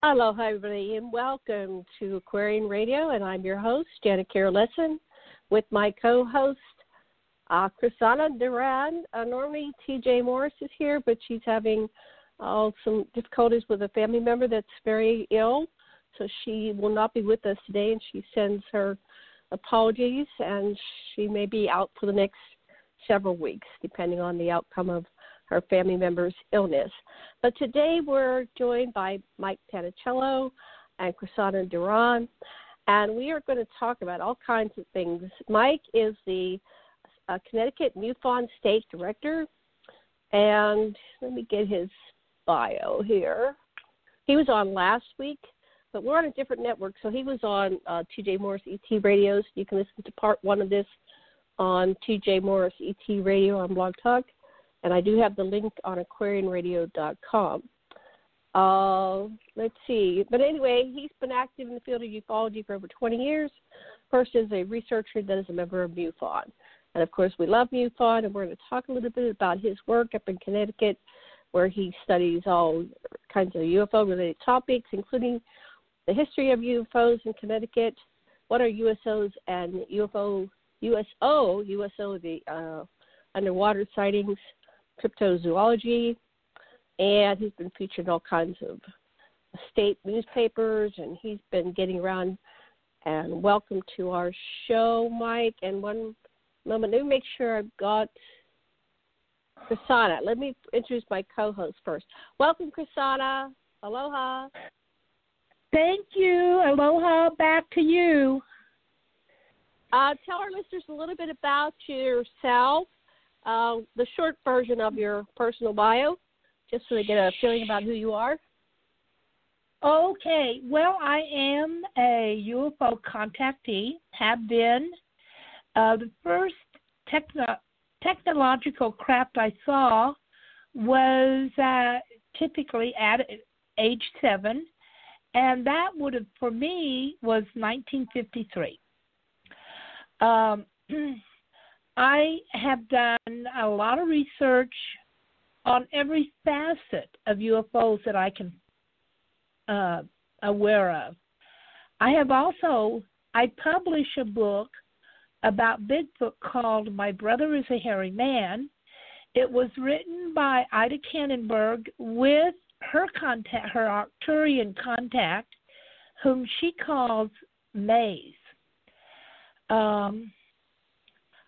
Aloha, everybody, and welcome to Aquarian Radio, and I'm your host, Janet Lessin, with my co-host, Krsanna Duran. Normally, TJ Morris is here, but she's having some difficulties with a family member that's very ill, so she will not be with us today, and she sends her apologies, and she may be out for the next several weeks, depending on the outcome of her family member's illness. But today we're joined by Mike Panicello and Krsanna Duran, and we are going to talk about all kinds of things. Mike is the Connecticut MUFON State Director, and let me get his bio here. He was on last week, but we're on a different network, so he was on TJ Morris ET Radios. You can listen to part one of this on TJ Morris ET Radio on Blog Talk. And I do have the link on aquarianradio.com. Let's see. But anyway, he's been active in the field of ufology for over 20 years, first as a researcher, then as a member of MUFON. And, of course, we love MUFON, and we're going to talk a little bit about his work up in Connecticut, where he studies all kinds of UFO-related topics, including the history of UFOs in Connecticut, what are USOs and UFO, the underwater sightings, cryptozoology, and he's been featured in all kinds of state newspapers, and he's been getting around. And welcome to our show, Mike. And one moment, let me make sure I've got Krsanna. Let me introduce my co-host first. Welcome, Krsanna. Aloha. Thank you. Aloha back to you. Tell our listeners a little bit about yourself. The short version of your personal bio, just so they get a feeling about who you are. Okay. Well, I am a UFO contactee, have been. The first technological craft I saw was typically at age 7, and that would have, for me, was 1953. I have done a lot of research on every facet of UFOs that I can aware of. I publish a book about Bigfoot called My Brother is a Hairy Man. It was written by Ida Kannenberg with her Arcturian contact, whom she calls Maze.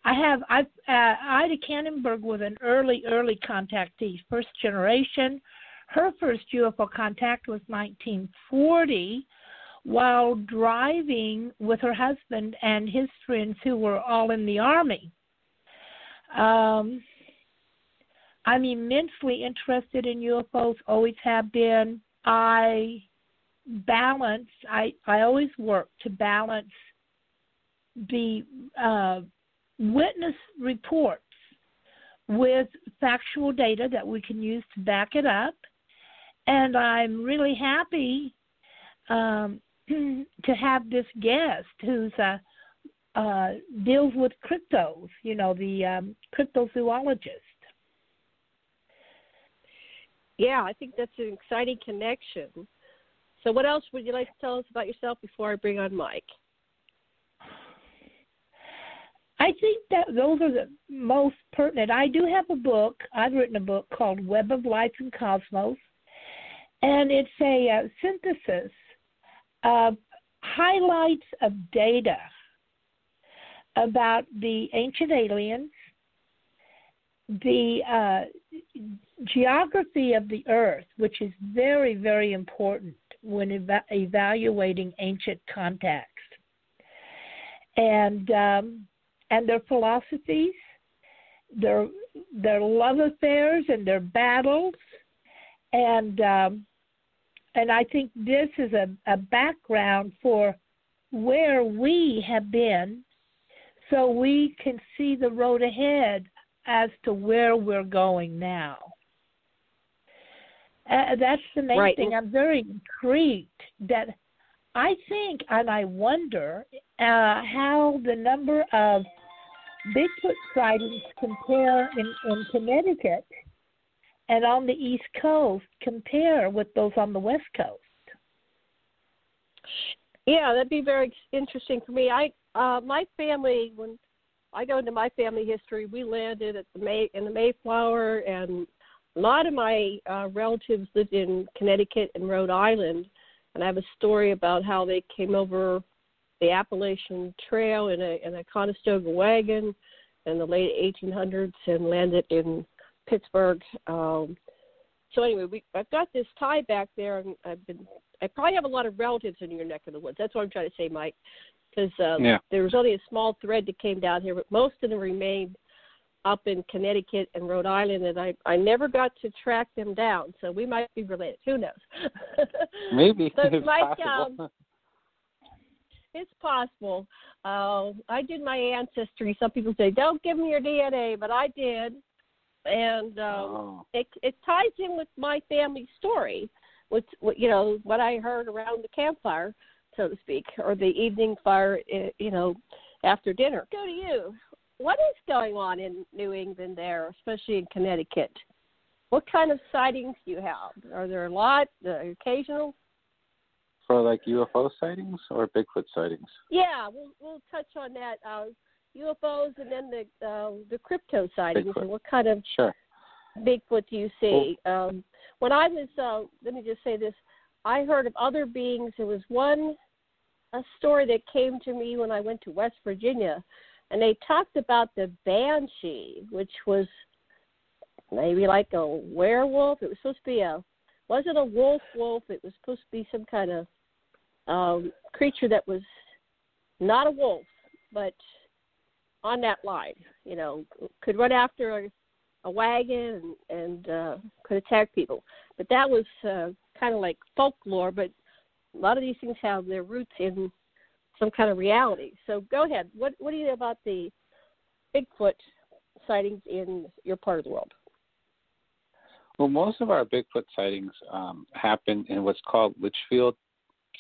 Ida Kannenberg was an early contactee, first generation. Her first UFO contact was 1940 while driving with her husband and his friends who were all in the Army. I'm immensely interested in UFOs, always have been. I always work to balance the witness reports with factual data that we can use to back it up. And I'm really happy to have this guest who's deals with cryptos, the cryptozoologist. Yeah, I think that's an exciting connection. So what else would you like to tell us about yourself before I bring on Mike? I think that those are the most pertinent. I do have a book. I've written a book called Web of Life and Cosmos, and it's a synthesis of highlights of data about the ancient aliens, the geography of the Earth, which is very, very important when evaluating ancient contacts, and their philosophies, their love affairs, and their battles, and I think this is a background for where we have been, so we can see the road ahead as to where we're going now. That's the main thing. I'm very intrigued that I think, and I wonder how the number of Bigfoot sightings compare in Connecticut and on the East Coast compare with those on the West Coast. Yeah, that'd be very interesting for me. My family, when I go into my family history, we landed at in the Mayflower, and a lot of my relatives lived in Connecticut and Rhode Island, and I have a story about how they came over the Appalachian Trail in a Conestoga wagon in the late 1800s and landed in Pittsburgh. So anyway, I've got this tie back there, and I probably have a lot of relatives in your neck of the woods. That's what I'm trying to say, Mike, because there was only a small thread that came down here, but most of them remained up in Connecticut and Rhode Island, and I never got to track them down, so we might be related. Who knows? Maybe. So, it's Mike, possible. It's possible. I did my ancestry. Some people say, don't give me your DNA, but I did. And it ties in with my family story, with what I heard around the campfire, so to speak, or the evening fire, after dinner. Go to you. What is going on in New England there, especially in Connecticut? What kind of sightings do you have? Are there a lot, occasional? For like UFO sightings or Bigfoot sightings? Yeah, we'll touch on that. UFOs and then the crypto sightings. Bigfoot. And what kind of Bigfoot do you see? When I was, let me just say this, I heard of other beings. There was a story that came to me when I went to West Virginia, and they talked about the Banshee, which was maybe like a werewolf. It was supposed to be wasn't a wolf, it was supposed to be some kind of creature that was not a wolf, but on that line, could run after a wagon and could attack people. But that was kind of like folklore, but a lot of these things have their roots in some kind of reality. So go ahead. What do you know about the Bigfoot sightings in your part of the world? Well, most of our Bigfoot sightings happen in what's called Litchfield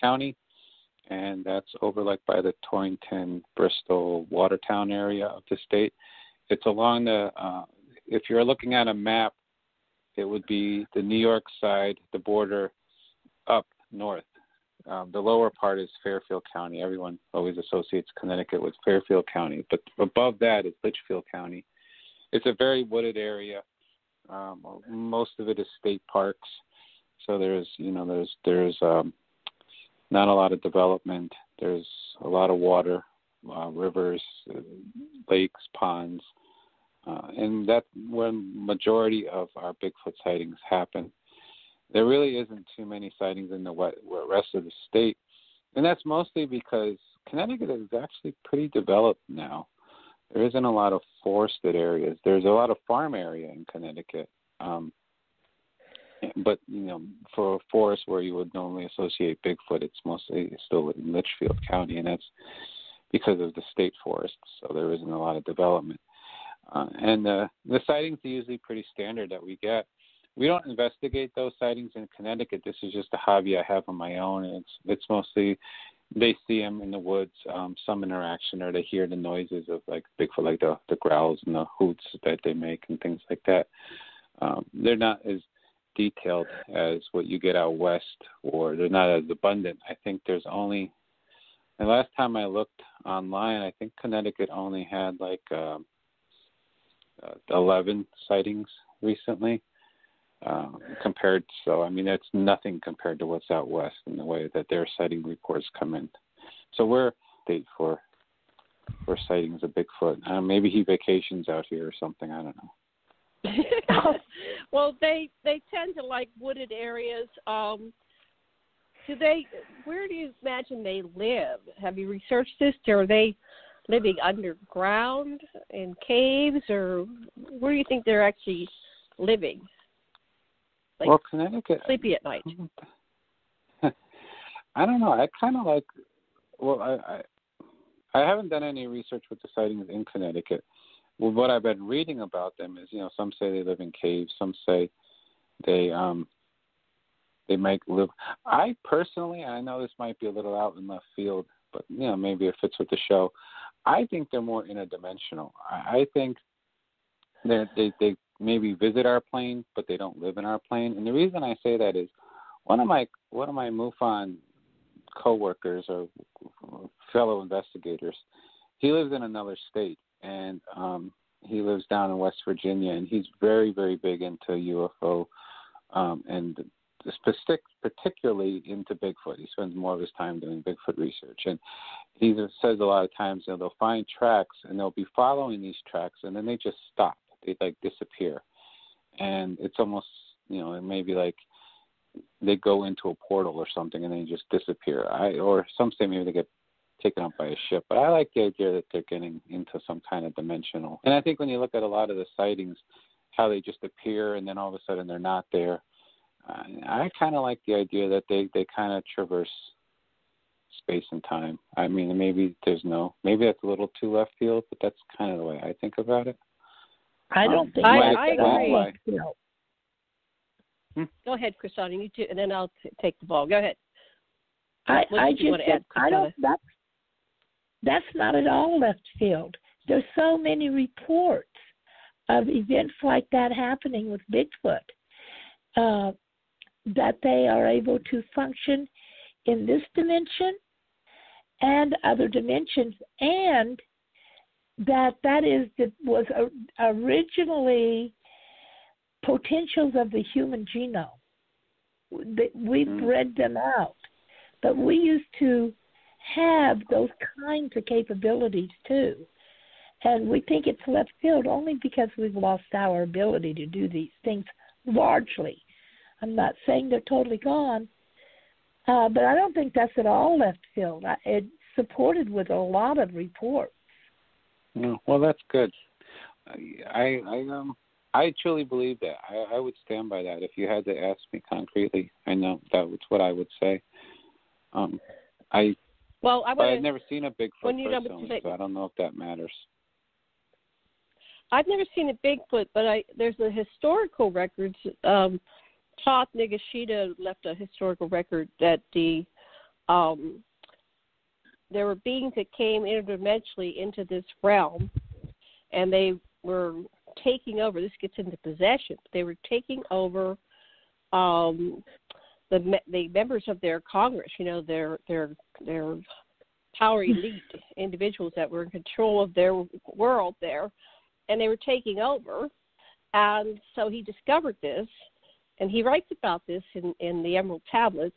County, and that's over like by the Torrington, Bristol, Watertown area of the state. It's along if you're looking at a map, it would be the New York side, the border up north. The lower part is Fairfield County. Everyone always associates Connecticut with Fairfield County, but above that is Litchfield County. It's a very wooded area. Most of it is state parks, so there's not a lot of development. There's a lot of water, rivers, lakes, ponds, and that's where majority of our Bigfoot sightings happen. There really isn't too many sightings in the rest of the state, and that's mostly because Connecticut is actually pretty developed now. There isn't a lot of forested areas. There's a lot of farm area in Connecticut. But, for a forest where you would normally associate Bigfoot, it's mostly still in Litchfield County, and that's because of the state forests, so there isn't a lot of development. And the sightings are usually pretty standard that we get. We don't investigate those sightings in Connecticut. This is just a hobby I have on my own, and it's mostly they see them in the woods, some interaction, or they hear the noises of like Bigfoot, like the growls and the hoots that they make and things like that. They're not as detailed as what you get out west, or they're not as abundant. I think there's only, the last time I looked online, I think Connecticut only had like 11 sightings recently. That's nothing compared to what's out west in the way that their sighting reports come in. So we're state for sightings of Bigfoot. Maybe he vacations out here or something. I don't know. Well, they tend to like wooded areas. Where do you imagine they live? Have you researched this? Are they living underground in caves, or where do you think they're actually living? Like, well, Connecticut. Sleepy at night. I don't know. I kind of like. Well, I haven't done any research with the sightings in Connecticut. Well, what I've been reading about them is, some say they live in caves. Some say they might live. I personally, I know this might be a little out in left field, but maybe it fits with the show. I think they're more interdimensional. I think they maybe visit our plane, but they don't live in our plane. And the reason I say that is one of my MUFON coworkers or fellow investigators. He lives in another state, and he lives down in West Virginia, and he's very, very big into UFO and particularly into Bigfoot. He spends more of his time doing Bigfoot research, and he says a lot of times, they'll find tracks, and they'll be following these tracks, and then they just stop. They disappear, and it's almost, it may be like they go into a portal or something, and they just disappear. Or some say maybe they get taken up by a ship. But I like the idea that they're getting into some kind of dimensional. And I think when you look at a lot of the sightings, how they just appear and then all of a sudden they're not there. I kind of like the idea that they kind of traverse space and time. I mean, maybe that's a little too left field, but that's kind of the way I think about it. I don't think I agree. left field. Go ahead, Krsanna, you too, and then I'll take the ball. Go ahead. That's not at all left field. There's so many reports of events like that happening with Bigfoot, that they are able to function in this dimension and other dimensions, and that was originally potentials of the human genome. We've bred them out, but we used to have those kinds of capabilities too. And we think it's left field only because we've lost our ability to do these things largely. I'm not saying they're totally gone, but I don't think that's at all left field. It's supported with a lot of reports. Well, that's good. I truly believe that. I would stand by that. If you had to ask me concretely, I know that was what I would say. I've never seen a Bigfoot personally, so I don't know if that matters. I've never seen a Bigfoot, but there's the historical records. Toth Nagashita left a historical record that there were beings that came interdimensionally into this realm, and they were taking over. This gets into possession. They were taking over the members of their Congress. Their power elite individuals that were in control of their world there, and they were taking over. And so he discovered this, and he writes about this in the Emerald Tablets.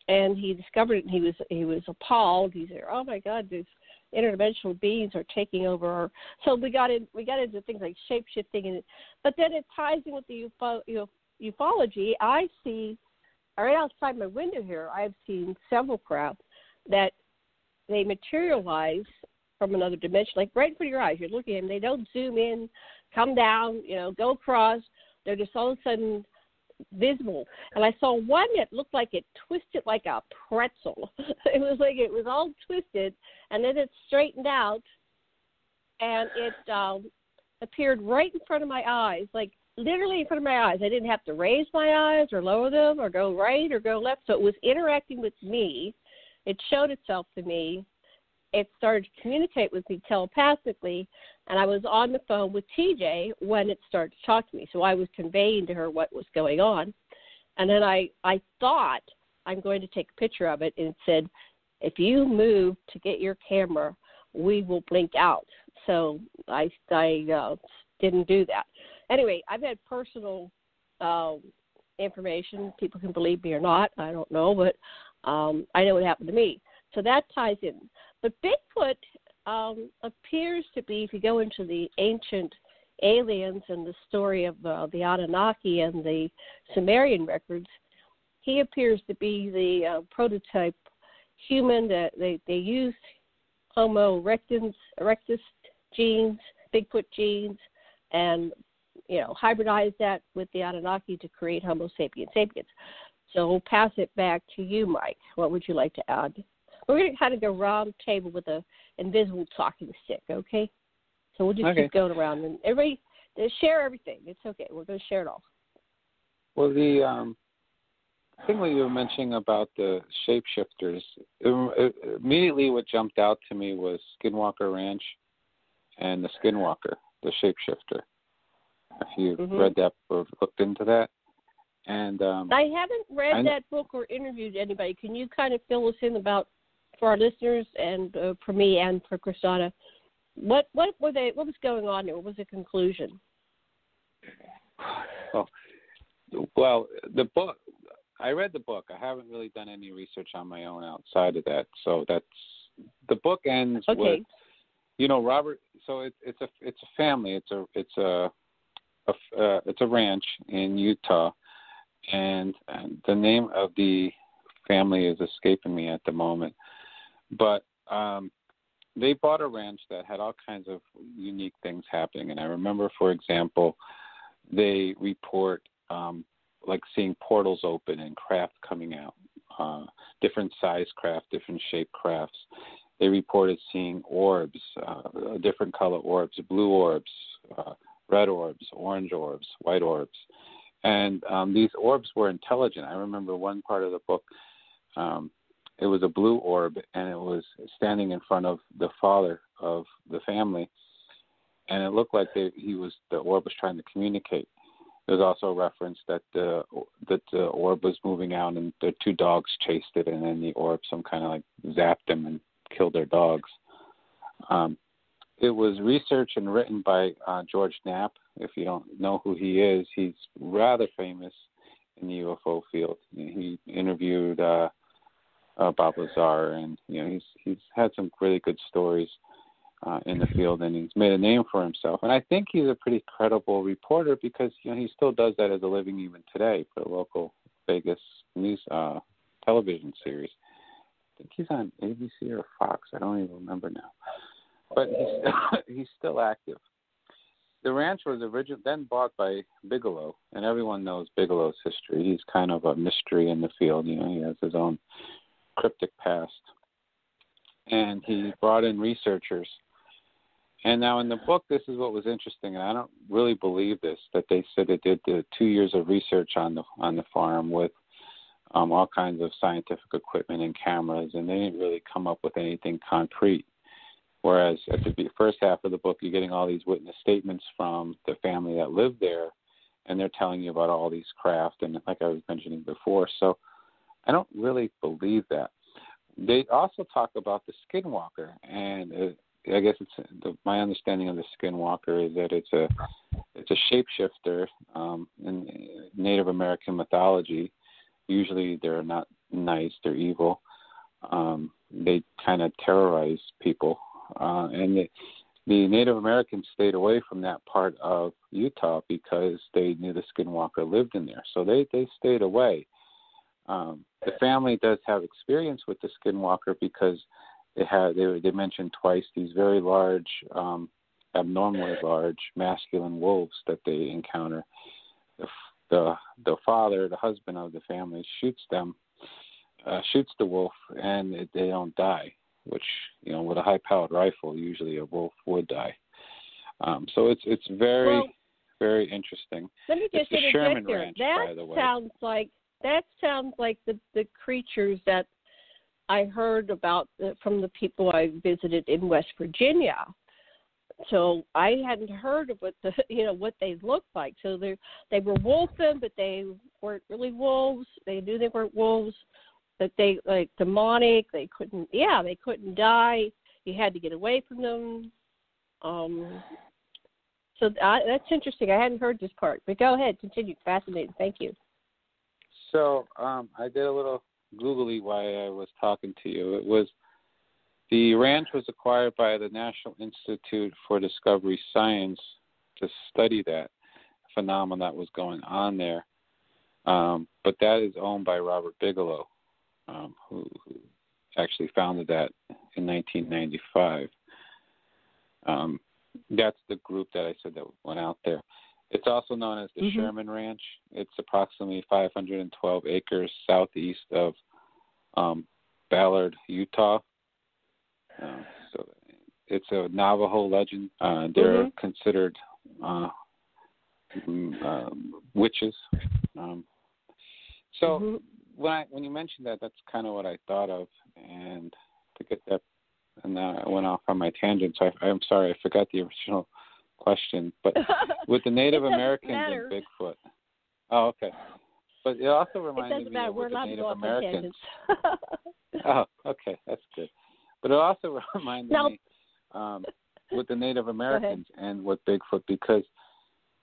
And he discovered it, and he was appalled. He said, "Oh my God, these interdimensional beings are taking over." So we got into things like shape shifting, but then it ties in with the ufology. I see right outside my window here. I've seen several craft that they materialize from another dimension, like right in front of your eyes. You're looking at them. They don't zoom in, come down, go across. They're just all of a sudden visible. And I saw one that looked like it twisted like a pretzel. It was all twisted, and then it straightened out, and it appeared right in front of my eyes, like literally in front of my eyes. I didn't have to raise my eyes or lower them or go right or go left. So it was interacting with me. It showed itself to me. It started to communicate with me telepathically, and I was on the phone with TJ when it started to talk to me. So I was conveying to her what was going on. And then I thought, I'm going to take a picture of it, and it said, "If you move to get your camera, we will blink out." So I didn't do that. Anyway, I've had personal information. People can believe me or not. I don't know, but I know what happened to me. So that ties in. But Bigfoot appears to be, if you go into the ancient aliens and the story of the Anunnaki and the Sumerian records, he appears to be the prototype human that they used Homo erectus genes, Bigfoot genes, and hybridized that with the Anunnaki to create Homo sapiens sapiens. So we'll pass it back to you, Mike. What would you like to add? We're going to kind of go round table with an invisible talking stick, okay? So we'll just keep going around, and everybody share everything. It's okay. We're going to share it all. Well, the thing that you were mentioning about the shapeshifters, immediately what jumped out to me was Skinwalker Ranch and the Skinwalker, the shapeshifter. If you read that or looked into that. And I haven't read that book or interviewed anybody. Can you kind of fill us in about, for our listeners and for me and for Krsanna, what was going on there? What was the conclusion? Well, the book, I read the book. I haven't really done any research on my own outside of that. So the book ends with, Robert. So it's a family. It's a ranch in Utah, and the name of the family is escaping me at the moment. But they bought a ranch that had all kinds of unique things happening. And I remember, for example, they report like seeing portals open and craft coming out, different size craft, different shaped crafts. They reported seeing orbs, different color orbs, blue orbs, red orbs, orange orbs, white orbs. And these orbs were intelligent. I remember one part of the book, it was a blue orb, and it was standing in front of the father of the family, and it looked like the orb was trying to communicate. There's also a reference that the orb was moving out, and the two dogs chased it, and then the orb some kind of like zapped them and killed their dogs. It was researched and written by George Knapp. If you don't know who he is, he's rather famous in the UFO field. He interviewed Bob Lazar, and he's had some really good stories in the field, and he's made a name for himself. And I think he's a pretty credible reporter because he still does that as a living even today for a local Vegas news television series. I think he's on ABC or Fox. I don't even remember now. But he's still active. The ranch was then bought by Bigelow, and everyone knows Bigelow's history. He's kind of a mystery in the field. He has his own cryptic past. And he brought in researchers. And now in the book, this is what was interesting, and I don't really believe this, that they said they did 2 years of research on the farm with all kinds of scientific equipment and cameras, and they didn't really come up with anything concrete. Whereas at the first half of the book, you're getting all these witness statements from the family that lived there, and they're telling you about all these craft, and like I was mentioning before. So I don't really believe that. They also talk about the skinwalker, and I guess my understanding of the skinwalker is that it's a shapeshifter in Native American mythology. Usually they're not nice, they're evil. They kind of terrorize people. And the Native Americans stayed away from that part of Utah because they knew the skinwalker lived in there. So they stayed away. The family does have experience with the skinwalker because they mentioned twice these very large, abnormally large masculine wolves that they encounter. The father, the husband of the family, shoots the wolf, and they don't die. Which with a high-powered rifle, usually a wolf would die. So it's very, very interesting. Let me just interject Sherman there. Ranch, by the way. That sounds like the creatures that I heard about from the people I visited in West Virginia. So I hadn't heard of what they looked like. So they were wolfing, but they weren't really wolves. They knew they weren't wolves. That they like demonic. They couldn't die. You had to get away from them. So that's interesting. I hadn't heard this part, but go ahead, continue. Fascinating. Thank you. So I did a little googly while I was talking to you. The ranch was acquired by the National Institute for Discovery Science to study that phenomenon that was going on there. But that is owned by Robert Bigelow, who actually founded that in 1995. That's the group that I said that went out there. It's also known as the Sherman Ranch. It's approximately 512 acres southeast of Ballard, Utah. So it's a Navajo legend. They're considered witches. So when you mentioned that, that's kind of what I thought of, and to get that, and now I went off on my tangent. So I'm sorry, I forgot the original question. But with the Native Americans and Bigfoot, But it also It reminded doesn't me matter. of We're with the allowed to Native go off on Americans. tangents. Oh, okay, that's good. But it also reminded me with the Native Americans and with Bigfoot, because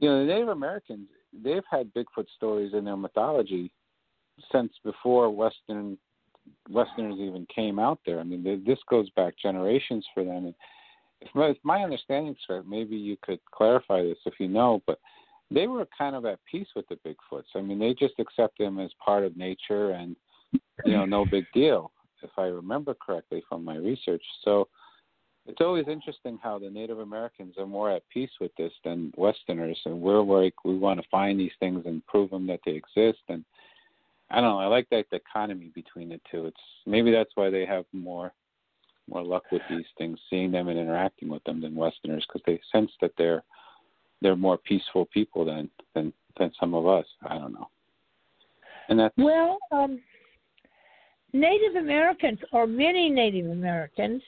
the Native Americans, they've had Bigfoot stories in their mythology since before Westerners even came out there. I mean, this goes back generations for them. And if my understanding is correct, maybe you could clarify this if you know, but they were kind of at peace with the Bigfoots. I mean, they just accept them as part of nature and, no big deal, if I remember correctly from my research. So it's always interesting how the Native Americans are more at peace with this than Westerners, and we're like, we want to find these things and prove them that they exist. And I don't know, I like that dichotomy between the two. It's maybe that's why they have more luck with these things, seeing them and interacting with them, than Westerners, because they sense that they're more peaceful people than some of us. I don't know. And that's Native Americans, or many Native Americans,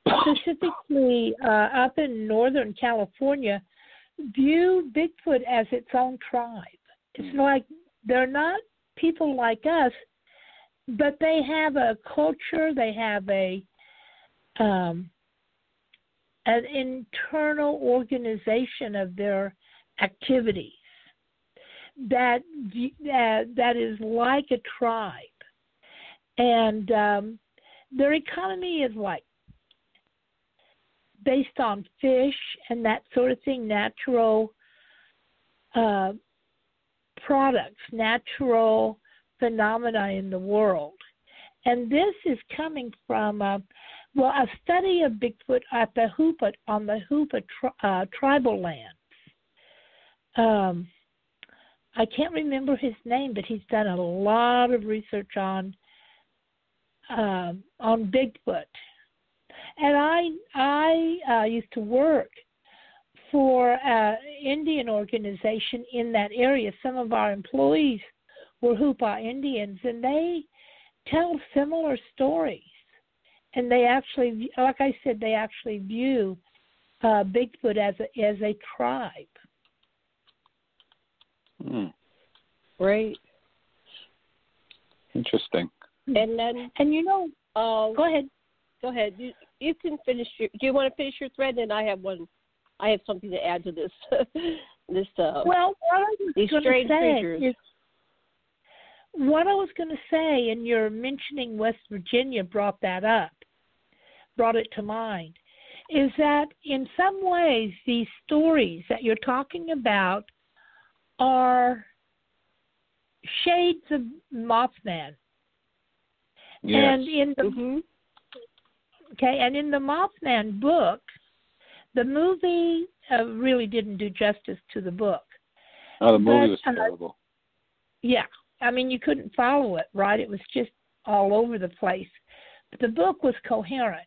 specifically up in Northern California, view Bigfoot as its own tribe. It's like they're not people like us, but they have a culture, they have an internal organization of their activities that is like a tribe. And their economy is like based on fish and that sort of thing, natural products, natural phenomena in the world. And this is coming from, a study of Bigfoot at the Hoopa, on the Hoopa tribal lands. I can't remember his name, but he's done a lot of research on Bigfoot. And I used to work for an Indian organization in that area. Some of our employees were Hoopa Indians, and they tell similar stories. And they actually, like I said, they actually view Bigfoot as a tribe. Great. Interesting. And then, go ahead. Go ahead. You can finish do you want to finish your thread? And I have something to add to this. These strange creatures. What I was going to say, and your mentioning West Virginia brought it to mind, is that in some ways these stories that you're talking about are shades of Mothman. Yes. And in the and in the Mothman book, the movie really didn't do justice to the book. Oh, the movie was terrible. Yeah. I mean, you couldn't follow it, right? It was just all over the place. But the book was coherent.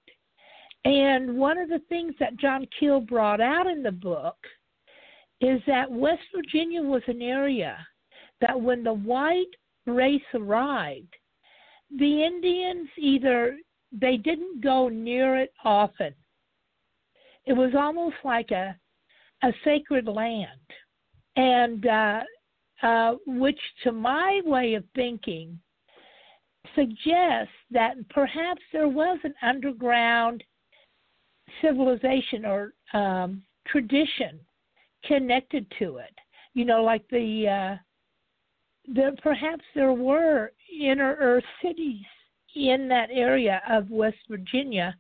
And one of the things that John Keel brought out in the book is that West Virginia was an area that when the white race arrived, the Indians they didn't go near it often. It was almost like a sacred land. And which, to my way of thinking, suggests that perhaps there was an underground civilization or tradition connected to it. Like perhaps there were inner earth cities in that area of West Virginia.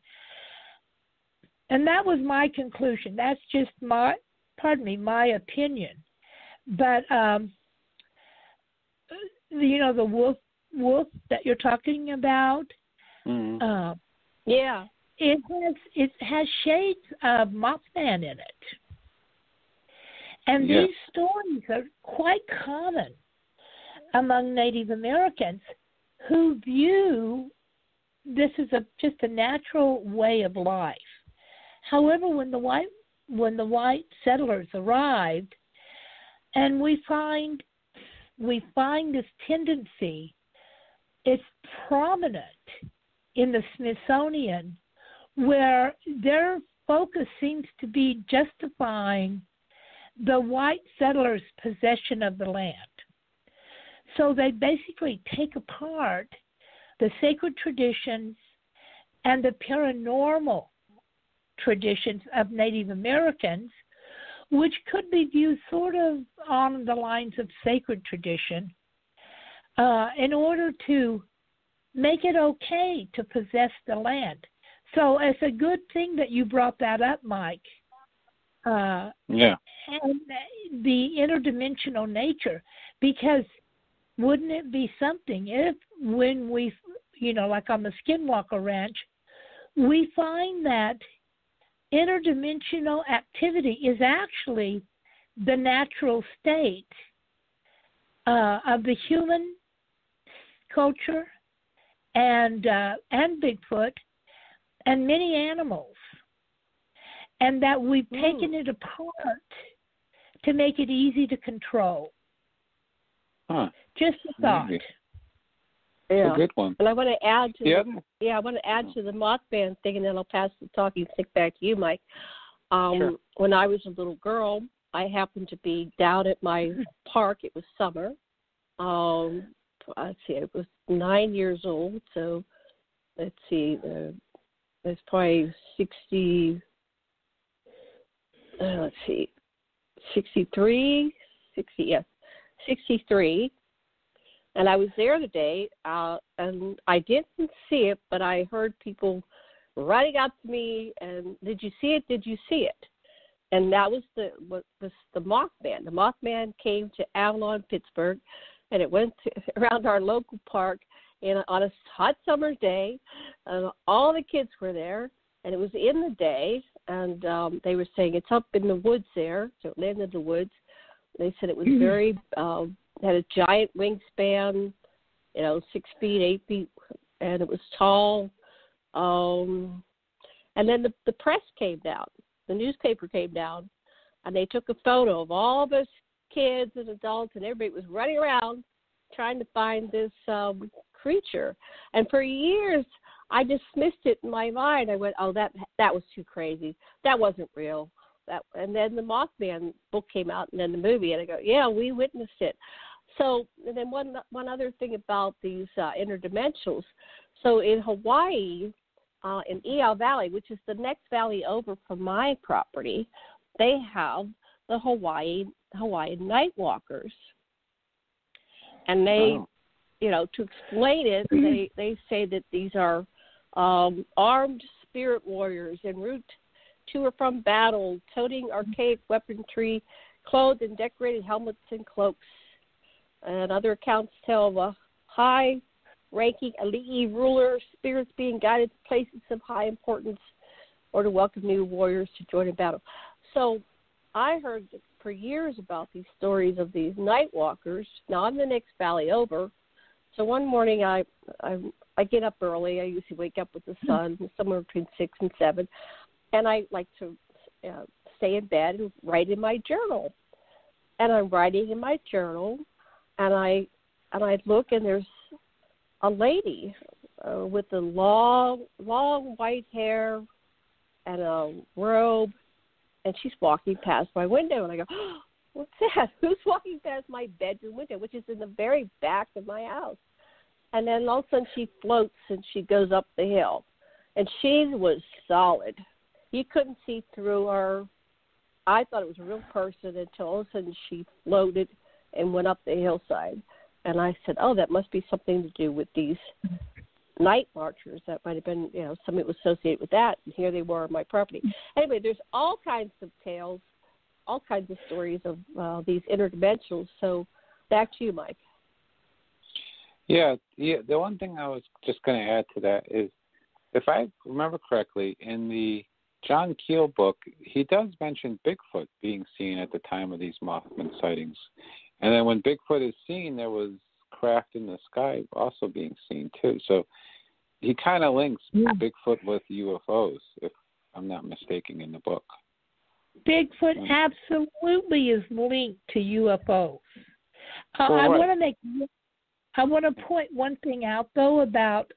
And that was my conclusion. That's just my opinion. But the wolf that you're talking about, it has shades of Mothman in it. And these stories are quite common among Native Americans who view this as just a natural way of life. However, when the white settlers arrived, and we find this tendency, it's prominent in the Smithsonian, where their focus seems to be justifying the white settlers' possession of the land. So they basically take apart the sacred traditions and the paranormal traditions of Native Americans, which could be viewed sort of on the lines of sacred tradition, in order to make it okay to possess the land. So it's a good thing that you brought that up, Mike. Yeah. And the interdimensional nature, because wouldn't it be something if when we, like on the Skinwalker Ranch, we find that interdimensional activity is actually the natural state of the human culture and Bigfoot and many animals, and that we've taken it apart to make it easy to control. Huh. Just a thought. Maybe. Yeah. A good one. And I want to add to I want to add to the Mothman thing, and then I'll pass the talking stick back to you, Mike. Sure. When I was a little girl, I happened to be down at my park. It was summer. Let's see, I was 9 years old, so let's see, it's probably 63, 63. And I was there today, and I didn't see it, but I heard people running up to me, and did you see it? Did you see it? And that was the Mothman. The Mothman came to Avalon, Pittsburgh, and it went around our local park on a hot summer day. And all the kids were there, and it was in the day, and they were saying it's up in the woods there, so it landed in the woods. They said it was very, had a giant wingspan, 6 feet, 8 feet, and it was tall. And then the press came down, the newspaper came down, and they took a photo of all those kids and adults, and everybody was running around trying to find this creature. And for years, I dismissed it in my mind. I went, oh, that was too crazy. That wasn't real. And then the Mothman book came out, and then the movie, and I go, yeah, we witnessed it. So, and then one other thing about these interdimensionals. So in Hawaii, in Iao Valley, which is the next valley over from my property, they have the Hawaiian night walkers. And they, to explain it, they say that these are armed spirit warriors en route to or from battle, toting archaic weaponry, clothed in decorated helmets and cloaks. And other accounts tell of a high-ranking Ali'i ruler, spirits being guided to places of high importance or to welcome new warriors to join in battle. So I heard for years about these stories of these night walkers. Now I'm the next valley over. So one morning I get up early. I usually wake up with the sun, somewhere between 6 and 7. And I like to stay in bed and write in my journal. And I'm writing in my journal, and I look, and there's a lady with the long white hair and a robe, and she's walking past my window. And I go, oh, what's that? Who's walking past my bedroom window, which is in the very back of my house? And then all of a sudden she floats, and she goes up the hill. And she was solid. You couldn't see through her. I thought it was a real person until all of a sudden she floated and went up the hillside. And I said, oh, that must be something to do with these night marchers. That might have been, something was associated with that. And here they were on my property. Anyway, there's all kinds of tales, all kinds of stories of these interdimensionals. So back to you, Mike. Yeah. The one thing I was just going to add to that is, if I remember correctly, in the John Keel book, he does mention Bigfoot being seen at the time of these Mothman sightings. And then when Bigfoot is seen, there was craft in the sky also being seen too. So he kind of links Bigfoot with UFOs, if I'm not mistaken, in the book. Bigfoot absolutely is linked to UFOs. I want to point one thing out, though, about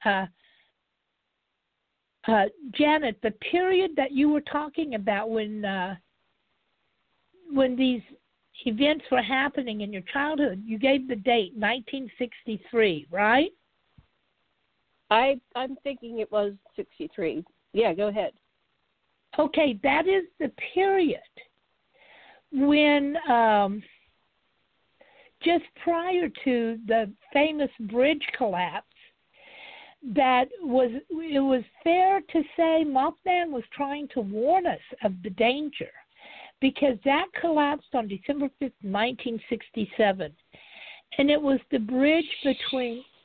Janet, the period that you were talking about when these events were happening in your childhood. You gave the date, 1963, right? I'm thinking it was 63. Yeah, go ahead. Okay, that is the period when just prior to the famous bridge collapse, it was fair to say Mothman was trying to warn us of the danger, because that collapsed on December 5th, 1967. And it was the bridge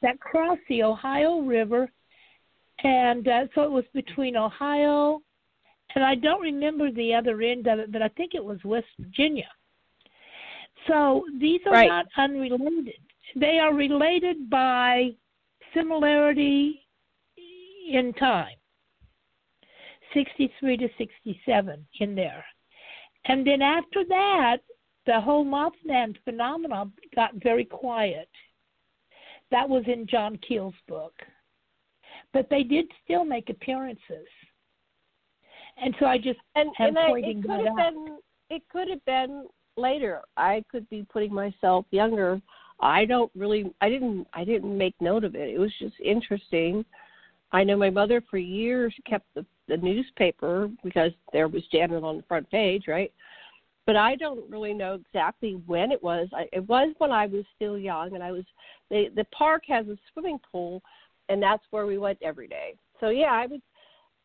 that crossed the Ohio River. And so it was between Ohio, and I don't remember the other end of it, but I think it was West Virginia. So these are not unrelated. They are related by similarity in time, 63 to 67 in there. And then after that, the whole Mothman phenomenon got very quiet. That was in John Keel's book. But they did still make appearances. And so I just am pointing that out. It could have been later. I could be putting myself younger. I didn't make note of it. It was just interesting. I know my mother for years kept the newspaper because there was Janet on the front page, right? But I don't really know exactly when it was. It was when I was still young, and the park has a swimming pool, and that's where we went every day. So yeah,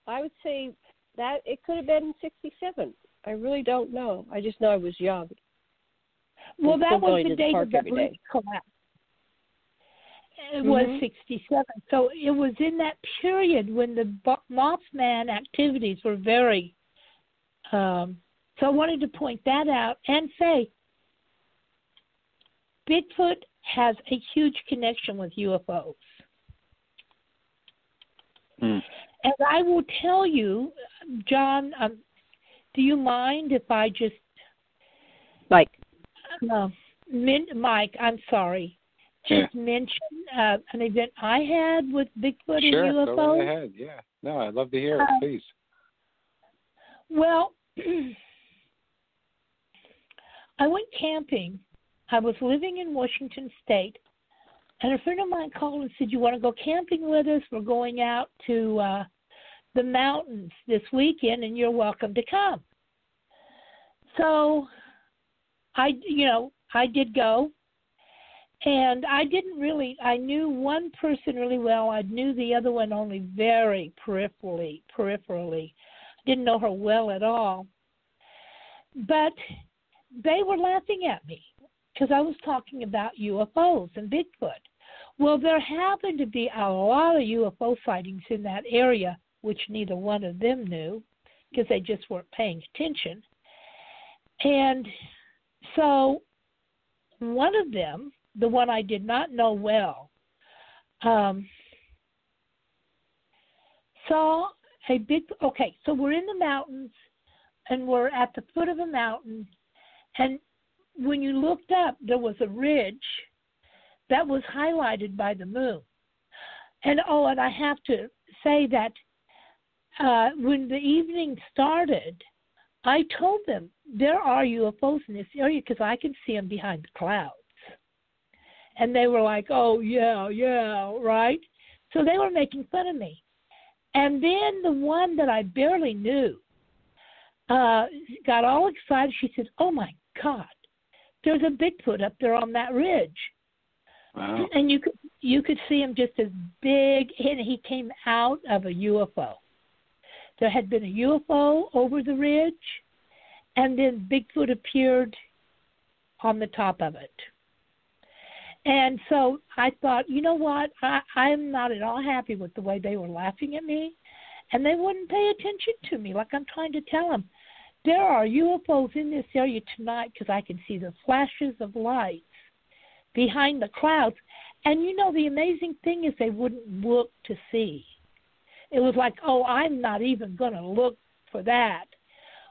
I would say that it could have been 67. I really don't know. I just know I was young. Well, that was the date of the bridge collapse. It was 67. So it was in that period when the Mothman activities were very... so I wanted to point that out and say Bigfoot has a huge connection with UFOs. And I will tell you, John, do you mind if I just... Mike, I'm sorry. Just mention an event I had with Bigfoot and UFOs? Sure, go right ahead. Yeah. No, I'd love to hear it, please. Well, I went camping. I was living in Washington State, and a friend of mine called and said, "You want to go camping with us? We're going out to the mountains this weekend, and you're welcome to come." So I did go, and I knew one person really well. I knew the other one only very peripherally. I didn't know her well at all. But they were laughing at me because I was talking about UFOs and Bigfoot. Well, there happened to be a lot of UFO sightings in that area, which neither one of them knew because they just weren't paying attention. And so one of them, the one I did not know well, saw a big... Okay, so we're in the mountains, and we're at the foot of a mountain, and when you looked up, there was a ridge that was highlighted by the moon. And I have to say that when the evening started, I told them there are UFOs in this area because I can see them behind the clouds. And they were like, "Oh, yeah, right?" So they were making fun of me. And then the one that I barely knew got all excited. She said, "Oh, my God, there's a Bigfoot up there on that ridge." Wow. And you could see him just as big, and he came out of a UFO. There had been a UFO over the ridge, and then Bigfoot appeared on the top of it. And so I thought, you know what, I'm not at all happy with the way they were laughing at me, and they wouldn't pay attention to me like I'm trying to tell them. There are UFOs in this area tonight because I can see the flashes of lights behind the clouds. And the amazing thing is they wouldn't look to see. It was like, "Oh, I'm not even going to look for that."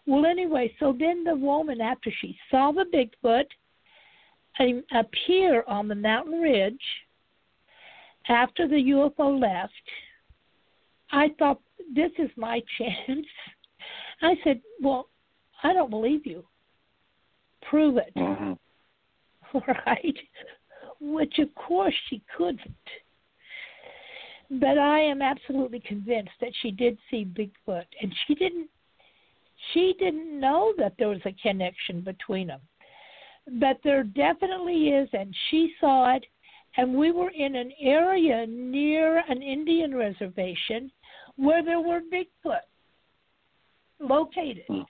Well, anyway, so then the woman, after she saw the Bigfoot appear on the mountain ridge, after the UFO left, I thought, this is my chance. I said, "Well, I don't believe you. prove it, Mm-hmm. right? Which, of course, she couldn't. But I am absolutely convinced that she did see Bigfoot, and she didn't know that there was a connection between them. But there definitely is, and she saw it, and we were in an area near an Indian reservation where there were Bigfoot located,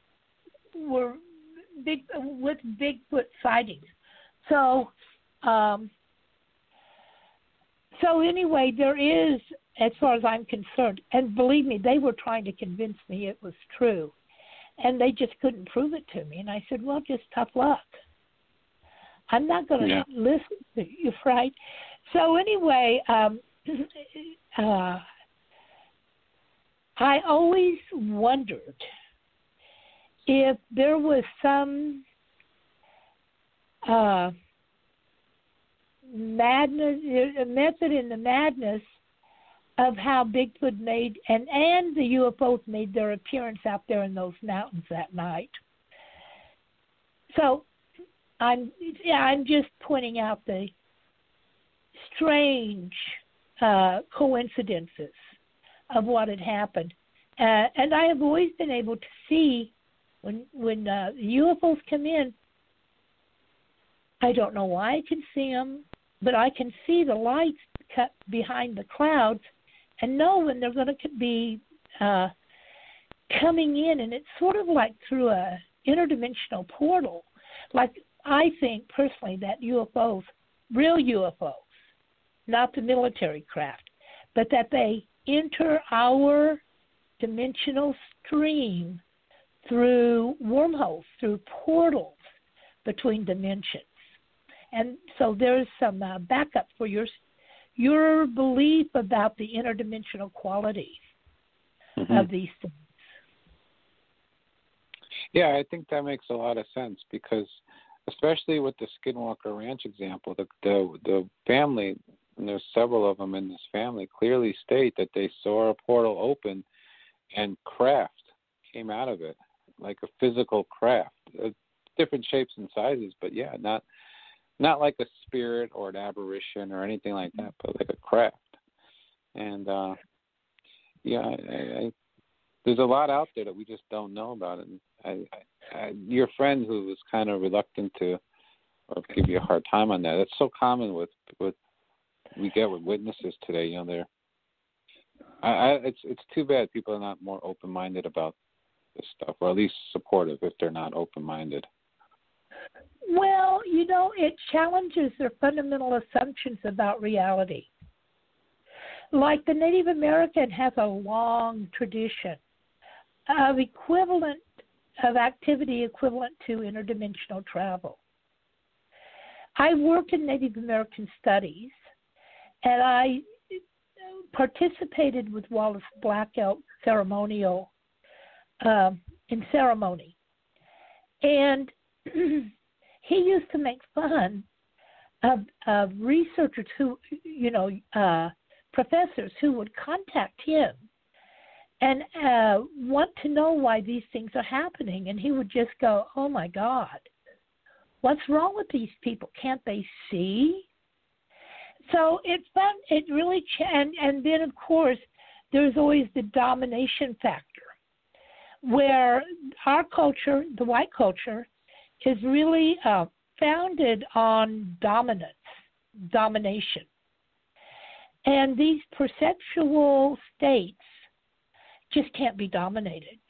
with Bigfoot sightings. So anyway, there is, as far as I'm concerned, and believe me, they were trying to convince me it was true, and they just couldn't prove it to me. And I said, well, just tough luck. I'm not going to listen to you, right? So anyway, I always wondered if there was some madness, a method in the madness of how Bigfoot made and the UFOs made their appearance out there in those mountains that night. So I'm just pointing out the strange coincidences of what had happened, and I have always been able to see when UFOs come in. I don't know why I can see them, but I can see the lights cut behind the clouds and know when they're going to be coming in, and it's sort of like through a interdimensional portal. Like, I think personally that UFOs, real UFOs, not the military craft, but that they enter our dimensional stream through wormholes, through portals between dimensions. And so there's some backup for your belief about the interdimensional qualities of these things. Yeah, I think that makes a lot of sense because, especially with the Skinwalker Ranch example, the family, and there's several of them in this family, clearly state that they saw a portal open and craft came out of it, like a physical craft, different shapes and sizes, but yeah, not like a spirit or an apparition or anything like that, but like a craft. And there's a lot out there that we just don't know about it. And your friend who was kind of reluctant to give you a hard time on that, it's so common with we get with witnesses today. You know, it's too bad people are not more open-minded about this stuff, or at least supportive if they're not open-minded. Well, it challenges their fundamental assumptions about reality. Like the Native American has a long tradition of activity equivalent to interdimensional travel. I worked in Native American studies, and I participated with Wallace Black Elk in ceremony. And he used to make fun of researchers who, professors who would contact him and want to know why these things are happening. And he would just go, oh, my God, what's wrong with these people? Can't they see? So it's fun. It really and then, of course, there's always the domination factor, where our culture, the white culture, is really founded on domination. And these perceptual states just can't be dominated.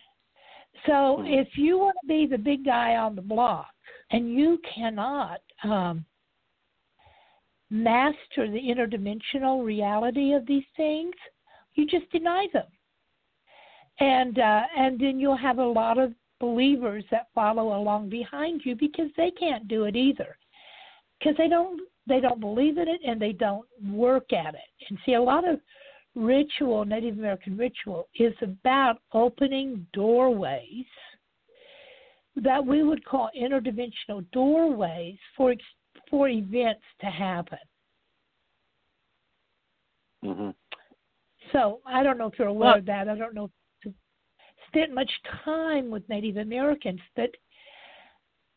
So if you want to be the big guy on the block and you cannot master the interdimensional reality of these things, you just deny them. And then you'll have a lot of believers that follow along behind you because they can't do it either, because they don't believe in it and they don't work at it. And see, a lot of ritual, Native American ritual, is about opening doorways that we would call interdimensional doorways for events to happen. Mm-hmm. So I don't know if you're aware of that. I don't know if you spent much time with Native Americans, but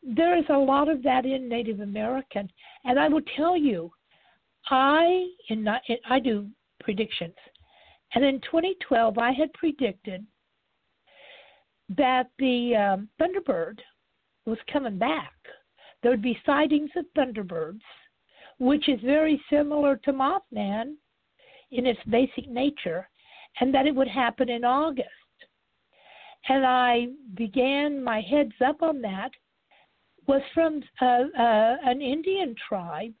there is a lot of that in Native American. And I will tell you, I do predictions. And in 2012, I had predicted that the Thunderbird was coming back. There would be sightings of Thunderbirds, which is very similar to Mothman in its basic nature, and that it would happen in August. And I began my heads up on that, was from an Indian tribe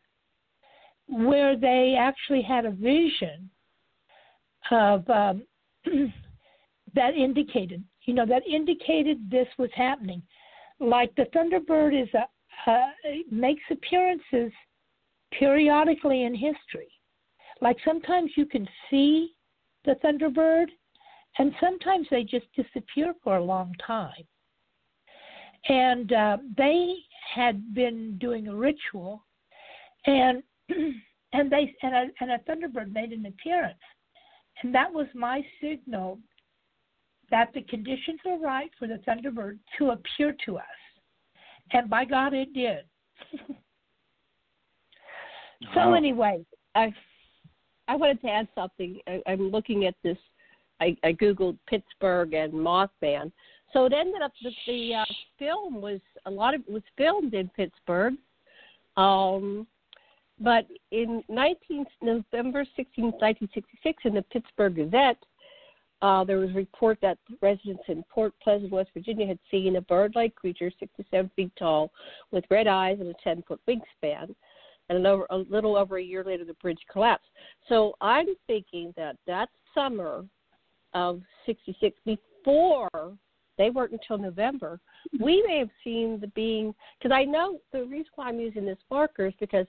where they actually had a vision of that indicated this was happening. Like the Thunderbird makes appearances periodically in history. Like sometimes you can see the Thunderbird, and sometimes they just disappear for a long time. And they had been doing a ritual, and a Thunderbird made an appearance, and that was my signal that the conditions are right for the Thunderbird to appear to us. And by God, it did. So anyway, I wanted to add something. I'm looking at this. I Googled Pittsburgh and Mothman. So it ended up that the film was filmed in Pittsburgh. But in November 16, 1966, in the Pittsburgh Gazette, there was a report that residents in Port Pleasant, West Virginia, had seen a bird-like creature 6 to 7 feet tall with red eyes and a 10-foot wingspan. And a little over a year later, the bridge collapsed. So I'm thinking that summer of 66, before they weren't until November, we may have seen the being, because I know the reason why I'm using this marker is because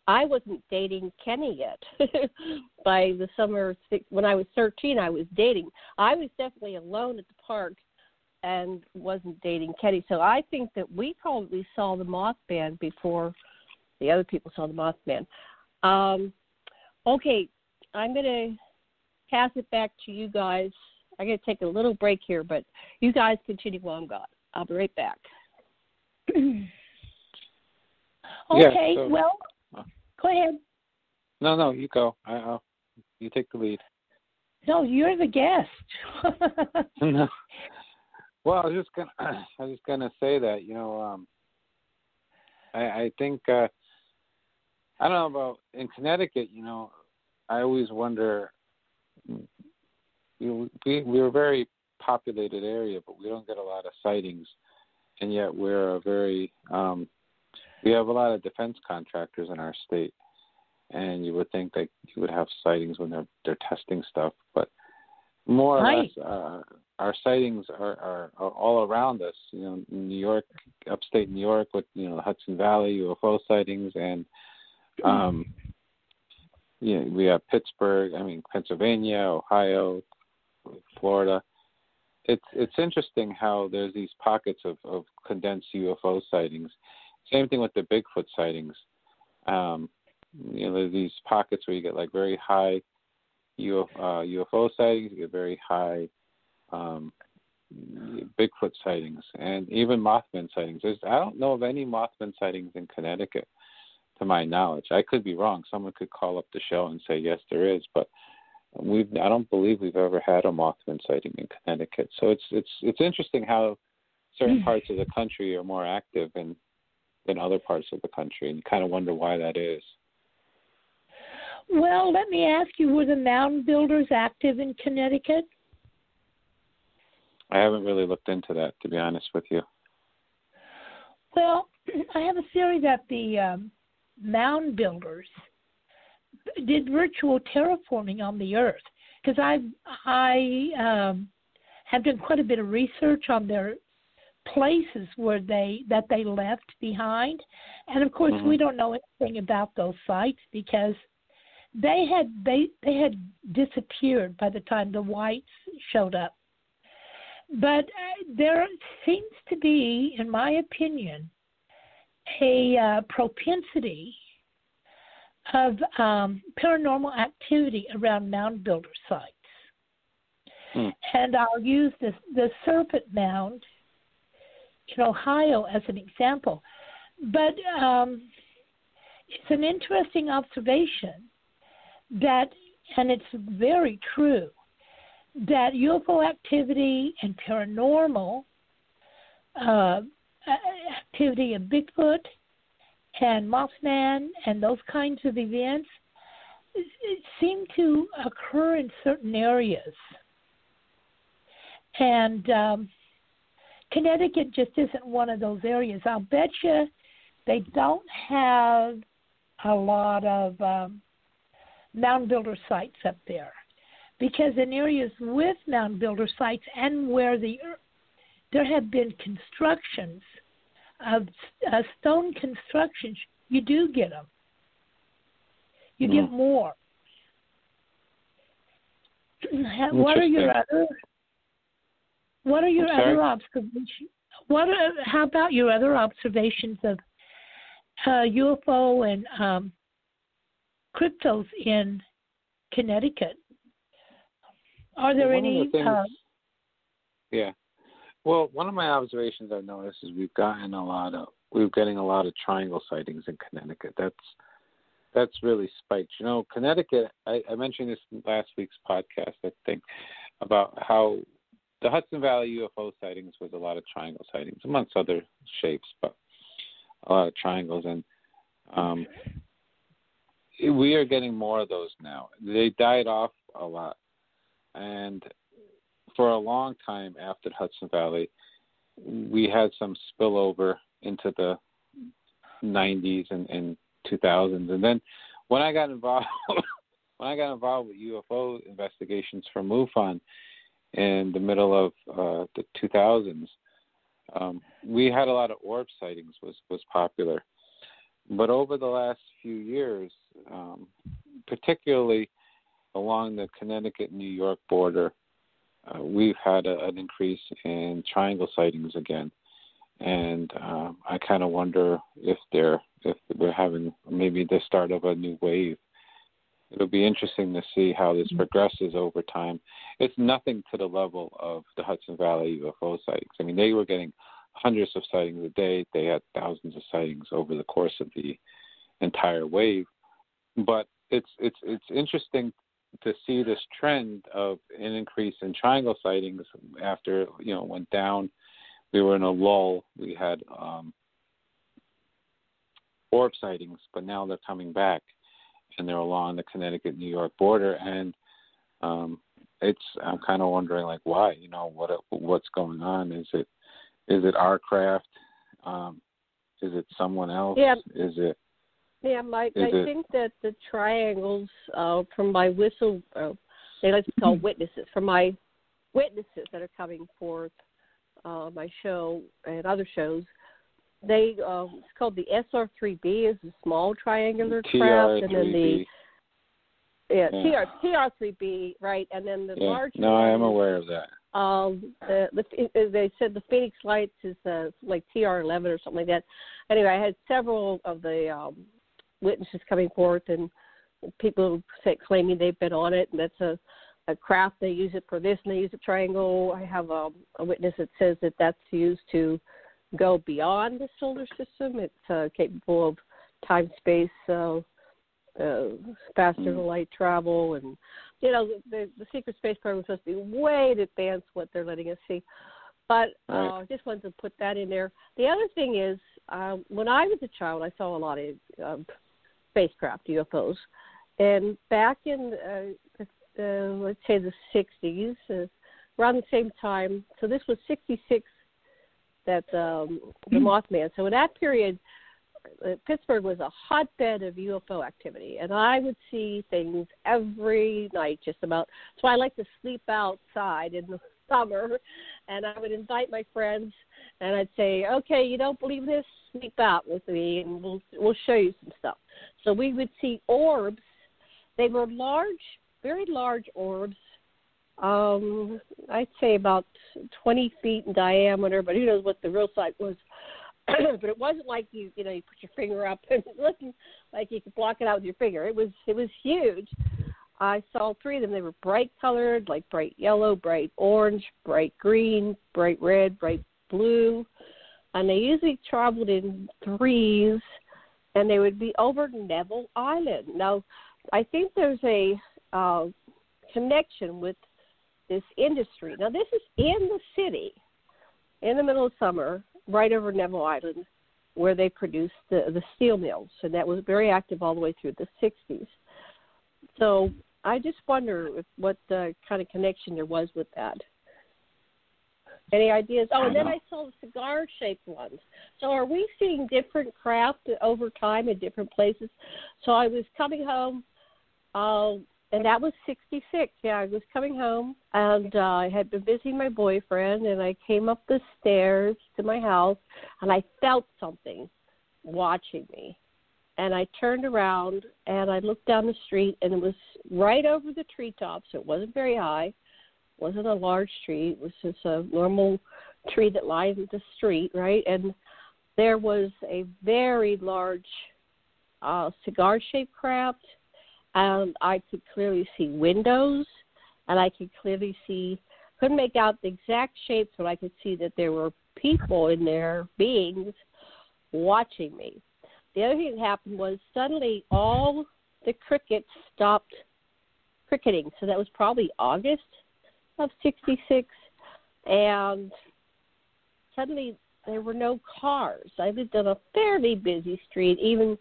I wasn't dating Kenny yet. By the summer, when I was 13, I was dating. I was definitely alone at the park and wasn't dating Kenny. So I think that we probably saw the Mothman before the other people saw the Mothman. Okay, I'm going to pass it back to you guys. I'm going to take a little break here, but you guys continue while I'm gone. I'll be right back. Okay, Yeah, well, go ahead. No, you go. You take the lead. No, you're the guest. No. Well, I was just gonna say that I think I don't know about in Connecticut. I always wonder. We're a very populated area, but we don't get a lot of sightings, and yet we're we have a lot of defense contractors in our state, and you would think that you would have sightings when they're testing stuff, but more or less our sightings are all around us. In New York, upstate New York, with the Hudson Valley UFO sightings, and we have Pittsburgh. Pennsylvania, Ohio, Florida. It's interesting how there's these pockets of condensed UFO sightings. Same thing with the Bigfoot sightings. There's these pockets where you get like very high UFO sightings, you get very high Bigfoot sightings, and even Mothman sightings. I don't know of any Mothman sightings in Connecticut, to my knowledge. I could be wrong. Someone could call up the show and say yes, there is, but I don't believe we've ever had a Mothman sighting in Connecticut. So it's interesting how certain parts of the country are more active than other parts of the country, and you kind of wonder why that is. Well, let me ask you, were the mound builders active in Connecticut? I haven't really looked into that, to be honest with you. Well, I have a theory that the mound builders did virtual terraforming on the Earth, because I have done quite a bit of research on their places that they left behind, and of course we don't know anything about those sites because they had disappeared by the time the whites showed up. But there seems to be, in my opinion, a propensity of paranormal activity around mound builder sites. And I'll use the Serpent Mound in Ohio as an example. But it's an interesting observation that, and it's very true, that UFO activity and paranormal activity of Bigfoot and Mothman and those kinds of events seem to occur in certain areas. And Connecticut just isn't one of those areas. I'll bet you they don't have a lot of mound builder sites up there, because in areas with mound builder sites and where there have been constructions of stone constructions, you do get them. You get more. What are your other observations? How about your other observations of UFO and cryptos in Connecticut? Are there any? Yeah. Well, one of my observations I've noticed is we're getting a lot of triangle sightings in Connecticut. That's really spiked. You know, Connecticut, I mentioned this in last week's podcast, I think, about how the Hudson Valley UFO sightings was a lot of triangle sightings, amongst other shapes, but a lot of triangles. And we are getting more of those now. They died off a lot. And for a long time after Hudson Valley, we had some spillover into the 90s and 2000s. And then when I got involved with UFO investigations for MUFON in the middle of the 2000s, we had a lot of orb sightings was popular. But over the last few years, particularly along the Connecticut-New York border, we've had an increase in triangle sightings again. And I kind of wonder if we're having maybe the start of a new wave. It'll be interesting to see how this progresses over time. It's nothing to the level of the Hudson Valley UFO sightings. I mean, they were getting hundreds of sightings a day. They had thousands of sightings over the course of the entire wave. But it's interesting to see this trend of an increase in triangle sightings after, went down. We were in a lull. We had orb sightings, but now they're coming back, and they're along the Connecticut-New York border. And I'm kind of wondering, like, why? What's going on? Is it our craft? Is it someone else? Yeah. Is it? Yeah, I think that the triangles from my they like to call witnesses, from my witnesses that are coming forth, my show and other shows, it's called the SR3B, is a small triangular craft, and then the TR3B, right, and then the large. No, I am aware of that. They said the Phoenix Lights is like TR11 or something like that. Anyway, I had several of the witnesses coming forth, and people claiming they've been on it, and that's a craft. They use it for this, and they use a triangle. I have a witness that says that that's used to go beyond the solar system. It's capable of time, space, faster light travel, and the secret space program is supposed to be way in advance what they're letting us see. But I just wanted to put that in there. The other thing is, when I was a child, I saw a lot of spacecraft, UFOs, and back in let's say the 60s, around the same time. So this was 66. That the Mothman. So in that period, Pittsburgh was a hotbed of UFO activity, and I would see things every night, just about. So I like to sleep outside in the summer, and I would invite my friends, and I'd say, "Okay, you don't believe this? Sleep out with me, and we'll show you some stuff." So we would see orbs. They were large, very large orbs. I'd say about 20 feet in diameter, but who knows what the real size was. But it wasn't like you put your finger up and it looked like you could block it out with your finger. It was huge. I saw 3 of them. They were bright colored, like bright yellow, bright orange, bright green, bright red, bright blue. and they usually traveled in threes, and they would be over Neville Island. Now, I think there's a connection with this industry. Now, this is in the city, in the middle of summer, right over Neville Island, where they produced the steel mills, and that was very active all the way through the 60s. So I just wonder what the kind of connection there was with that. Any ideas? Oh, and then I saw the cigar-shaped ones. So are we seeing different craft over time in different places? So I was coming home, and that was 66. Yeah, I was coming home, and I had been visiting my boyfriend, and I came up the stairs to my house, and I felt something watching me. And I turned around, and I looked down the street, and it was right over the treetops. It wasn't very high. It wasn't a large tree. It was just a normal tree that lined the street, right? And there was a very large cigar-shaped craft, and I could clearly see windows, and I could clearly see, couldn't make out the exact shapes, but I could see that there were people in there, beings, watching me. The other thing that happened was suddenly all the crickets stopped cricketing. So that was probably August of 66. And suddenly there were no cars. I lived on a fairly busy street, even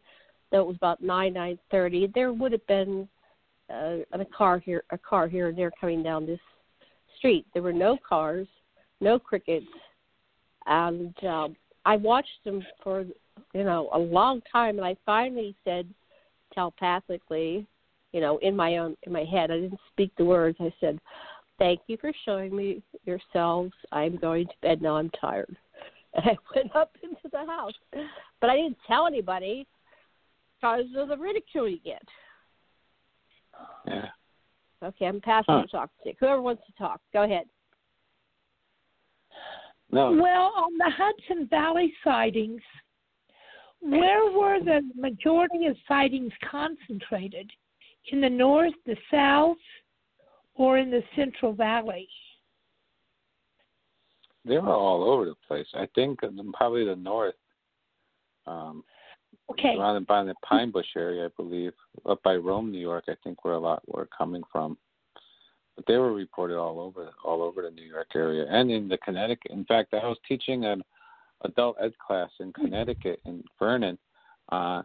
though it was about 9:30. There would have been a car here and there coming down this street. There were no cars, no crickets. And I watched them for a long time, and I finally said telepathically, in my head, I didn't speak the words. I said, "Thank you for showing me yourselves. I'm going to bed now. I'm tired." And I went up into the house, but I didn't tell anybody because of the ridicule you get. Yeah. Okay, I'm passing the talk stick. Whoever wants to talk, go ahead. No. Well, on the Hudson Valley sightings, where were the majority of sightings concentrated? In the north, the south, or in the Central Valley? They were all over the place. I think probably the north. Okay. Around by the Pine Bush area, I believe. Up by Rome, New York, I think where a lot were coming from. But they were reported all over the New York area and in the Connecticut. In fact, I was teaching an adult ed class in Connecticut in Vernon on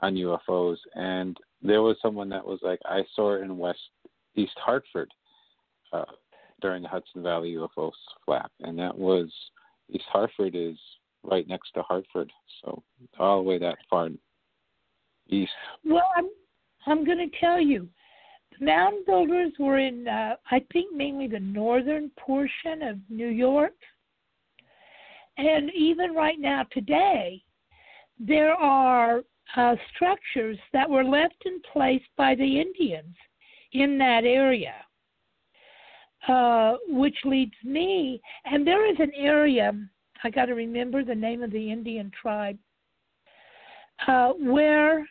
UFOs, and there was someone that was like, I saw it in East Hartford during the Hudson Valley UFO flap, and that was East Hartford is right next to Hartford, so all the way that far east. Well, I'm going to tell you, the mound builders were in, I think, mainly the northern portion of New York. And even right now, today, there are structures that were left in place by the Indians in that area, which leads me, and there is an area, I got to remember the name of the Indian tribe, where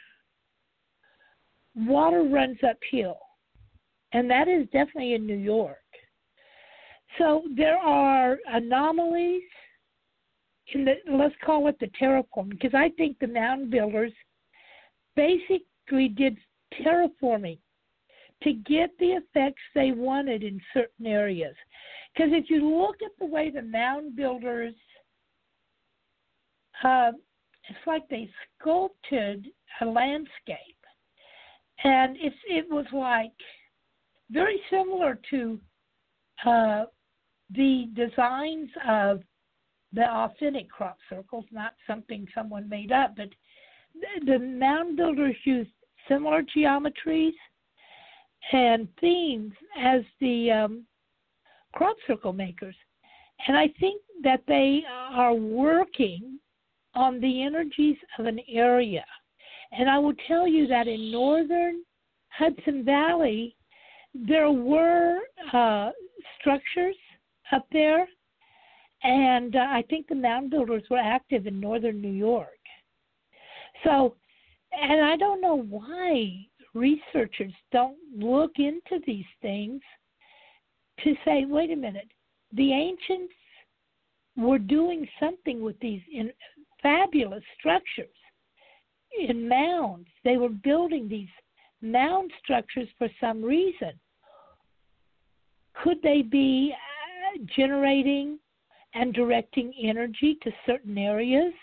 water runs uphill, and that is definitely in New York. So there are anomalies in the, let's call it the terraforming, because I think the mound builders basically did terraforming to get the effects they wanted in certain areas. Because if you look at the way the mound builders, it's like they sculpted a landscape. And it was like very similar to the designs of the authentic crop circles, not something someone made up, but the mound builders used similar geometries and themes as the crop circle makers. And I think that they are working on the energies of an area. And I will tell you that in northern Hudson Valley, there were structures up there, and I think the mound builders were active in northern New York. So, and I don't know why researchers don't look into these things to say, wait a minute, the ancients were doing something with these fabulous structures in mounds. They were building these mound structures for some reason. Could they be generating and directing energy to certain areas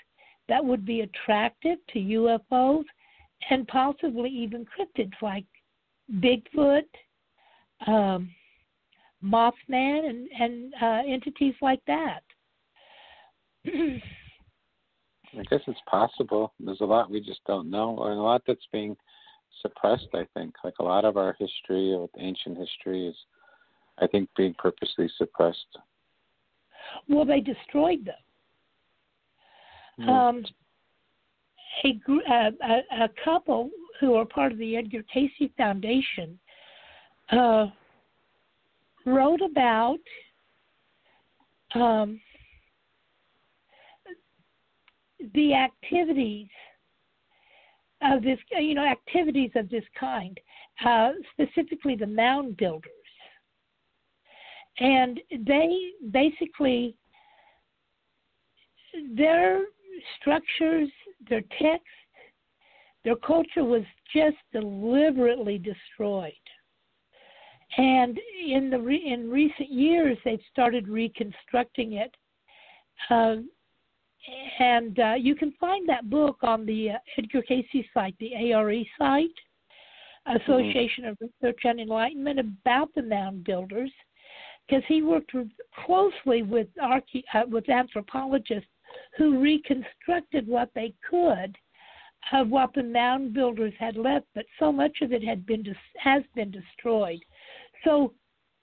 that would be attractive to UFOs and possibly even cryptids like Bigfoot, Mothman, and entities like that? I guess it's possible. There's a lot we just don't know, and a lot that's being suppressed, I think. Like a lot of our history, or ancient history, is, I think, being purposely suppressed. Well, they destroyed them. A couple who are part of the Edgar Cayce Foundation wrote about the activities of this, activities of this kind, specifically the mound builders. And they basically, their structures, their text, their culture was just deliberately destroyed. And in recent years, they've started reconstructing it. And you can find that book on the Edgar Cayce site, the ARE site, Association of Research and Enlightenment, about the mound builders, because he worked closely with anthropologists who reconstructed what they could of what the mound builders had left, but so much of it has been destroyed. So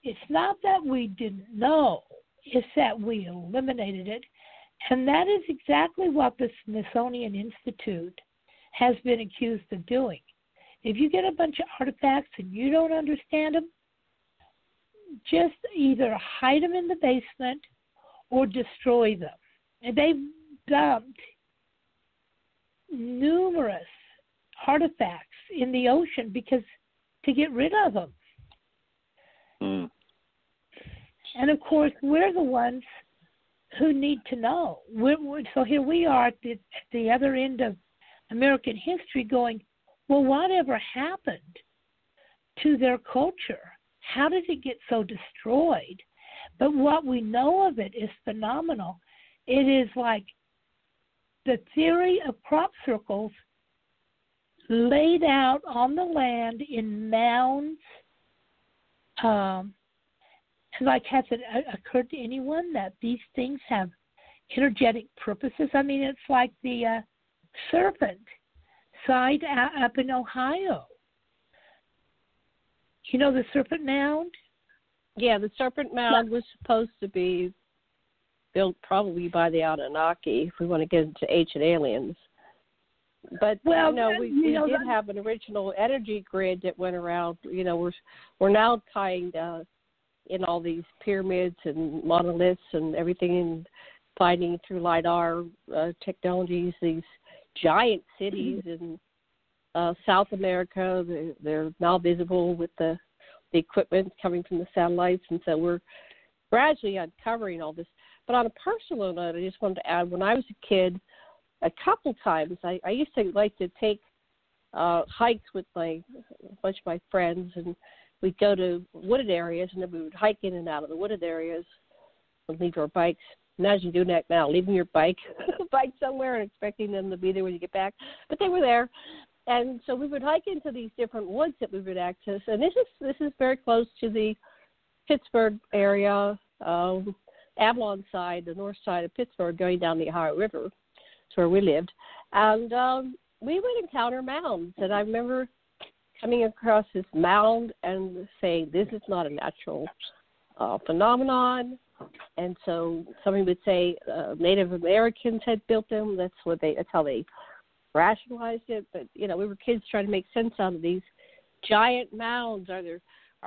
it's not that we didn't know, it's that we eliminated it. And that is exactly what the Smithsonian Institute has been accused of doing. If you get a bunch of artifacts and you don't understand them, just either hide them in the basement or destroy them. And they've dumped numerous artifacts in the ocean to get rid of them. And of course, we're the ones who need to know. So here we are at the other end of American history going, well, whatever happened to their culture? How did it get so destroyed? But what we know of it is phenomenal. It is like the theory of crop circles laid out on the land in mounds. Like, has it occurred to anyone that these things have energetic purposes? I mean, it's like the serpent site up in Ohio. You know the Serpent Mound? Yeah, the Serpent Mound was supposed to be built probably by the Anunnaki, if we want to get into ancient aliens. But, we did have an original energy grid that went around. We're now tying in all these pyramids and monoliths and everything, and finding through LIDAR technologies these giant cities in South America. They're now visible with the equipment coming from the satellites, and so we're gradually uncovering all this. But on a personal note, I just wanted to add, when I was a kid, a couple times, I used to like to take hikes with a bunch of my friends, and we'd go to wooded areas, and then we would hike in and out of the wooded areas and leave our bikes. Imagine doing that now, leaving your bike somewhere and expecting them to be there when you get back. But they were there. And so we would hike into these different woods that we would access. And this is very close to the Pittsburgh area, Avalon side, the north side of Pittsburgh, going down the Ohio River. That's where we lived. And we would encounter mounds. And I remember coming across this mound and saying, this is not a natural phenomenon. And so somebody would say Native Americans had built them. That's how they rationalized it. But we were kids trying to make sense out of these giant mounds. Are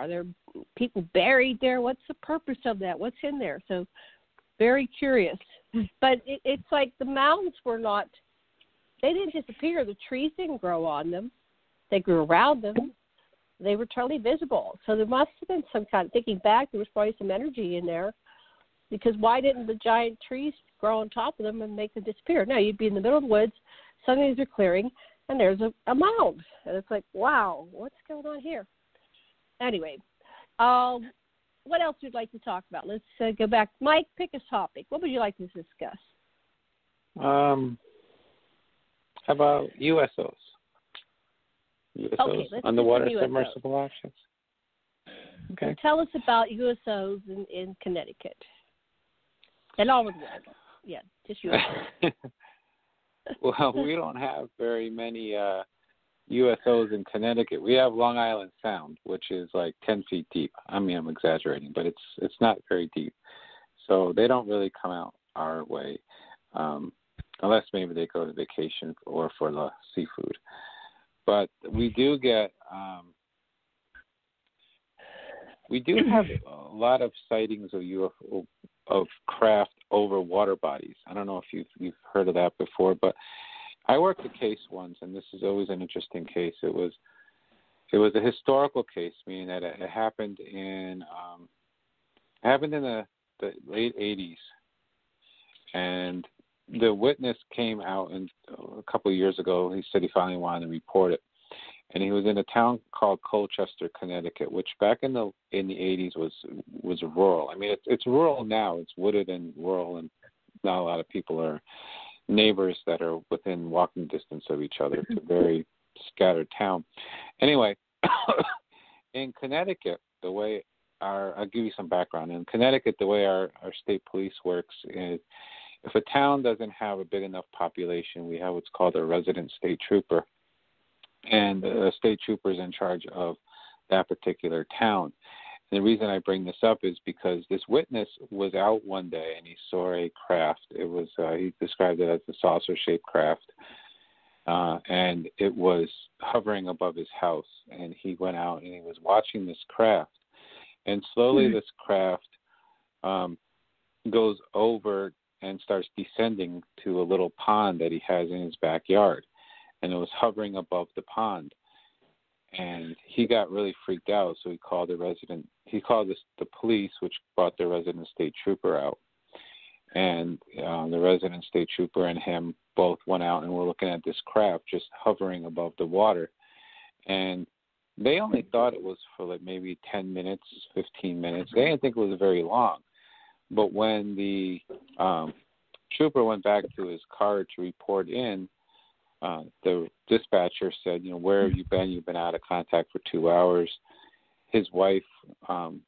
there people buried there? What's the purpose of that? What's in there? So very curious. But it's like the mounds they didn't disappear. The trees didn't grow on them. They grew around them. They were totally visible. So there must have been some kind of, thinking back, there was probably some energy in there. Because why didn't the giant trees grow on top of them and make them disappear? No, you'd be in the middle of the woods, suddenly there's a clearing, and there's a mound. And it's like, wow, what's going on here? Anyway, what else would you like to talk about? Let's go back. Mike, pick a topic. What would you like to discuss? How about USOs? USOs, okay, underwater submersible objects. Okay. So tell us about USOs in Connecticut. And all of them. Yeah, just USOs. Well, we don't have very many USOs in Connecticut. We have Long Island Sound, which is like 10 feet deep. I mean, I'm exaggerating, but it's not very deep. So they don't really come out our way, unless maybe they go to vacation or for the seafood. But we do get, we do have a lot of sightings of UFO, of craft over water bodies. I don't know if you've heard of that before, but I worked a case once, and this is always an interesting case. It was a historical case, meaning that it happened in the late 80s, and the witness came out a couple of years ago. He said he finally wanted to report it, and he was in a town called Colchester, Connecticut, which back in the 80s was rural. I mean, it's rural now. It's wooded and rural, and not a lot of people are neighbors that are within walking distance of each other. It's a very scattered town. Anyway, in Connecticut, I'll give you some background. In Connecticut, the way our state police works is if a town doesn't have a big enough population, we have what's called a resident state trooper. And the state trooper is in charge of that particular town. And the reason I bring this up is because this witness was out one day and he saw a craft. It was he described it as a saucer-shaped craft, and it was hovering above his house. And he went out and he was watching this craft, and slowly this craft goes over and starts descending to a little pond that he has in his backyard. And it was hovering above the pond. And he got really freaked out, so he called the police, which brought the resident state trooper out. And the resident state trooper and him both went out and were looking at this craft just hovering above the water. And they only thought it was for like maybe 10 minutes, 15 minutes. They didn't think it was very long. But when the trooper went back to his car to report in, the dispatcher said, where have you been? You've been out of contact for 2 hours. His wife,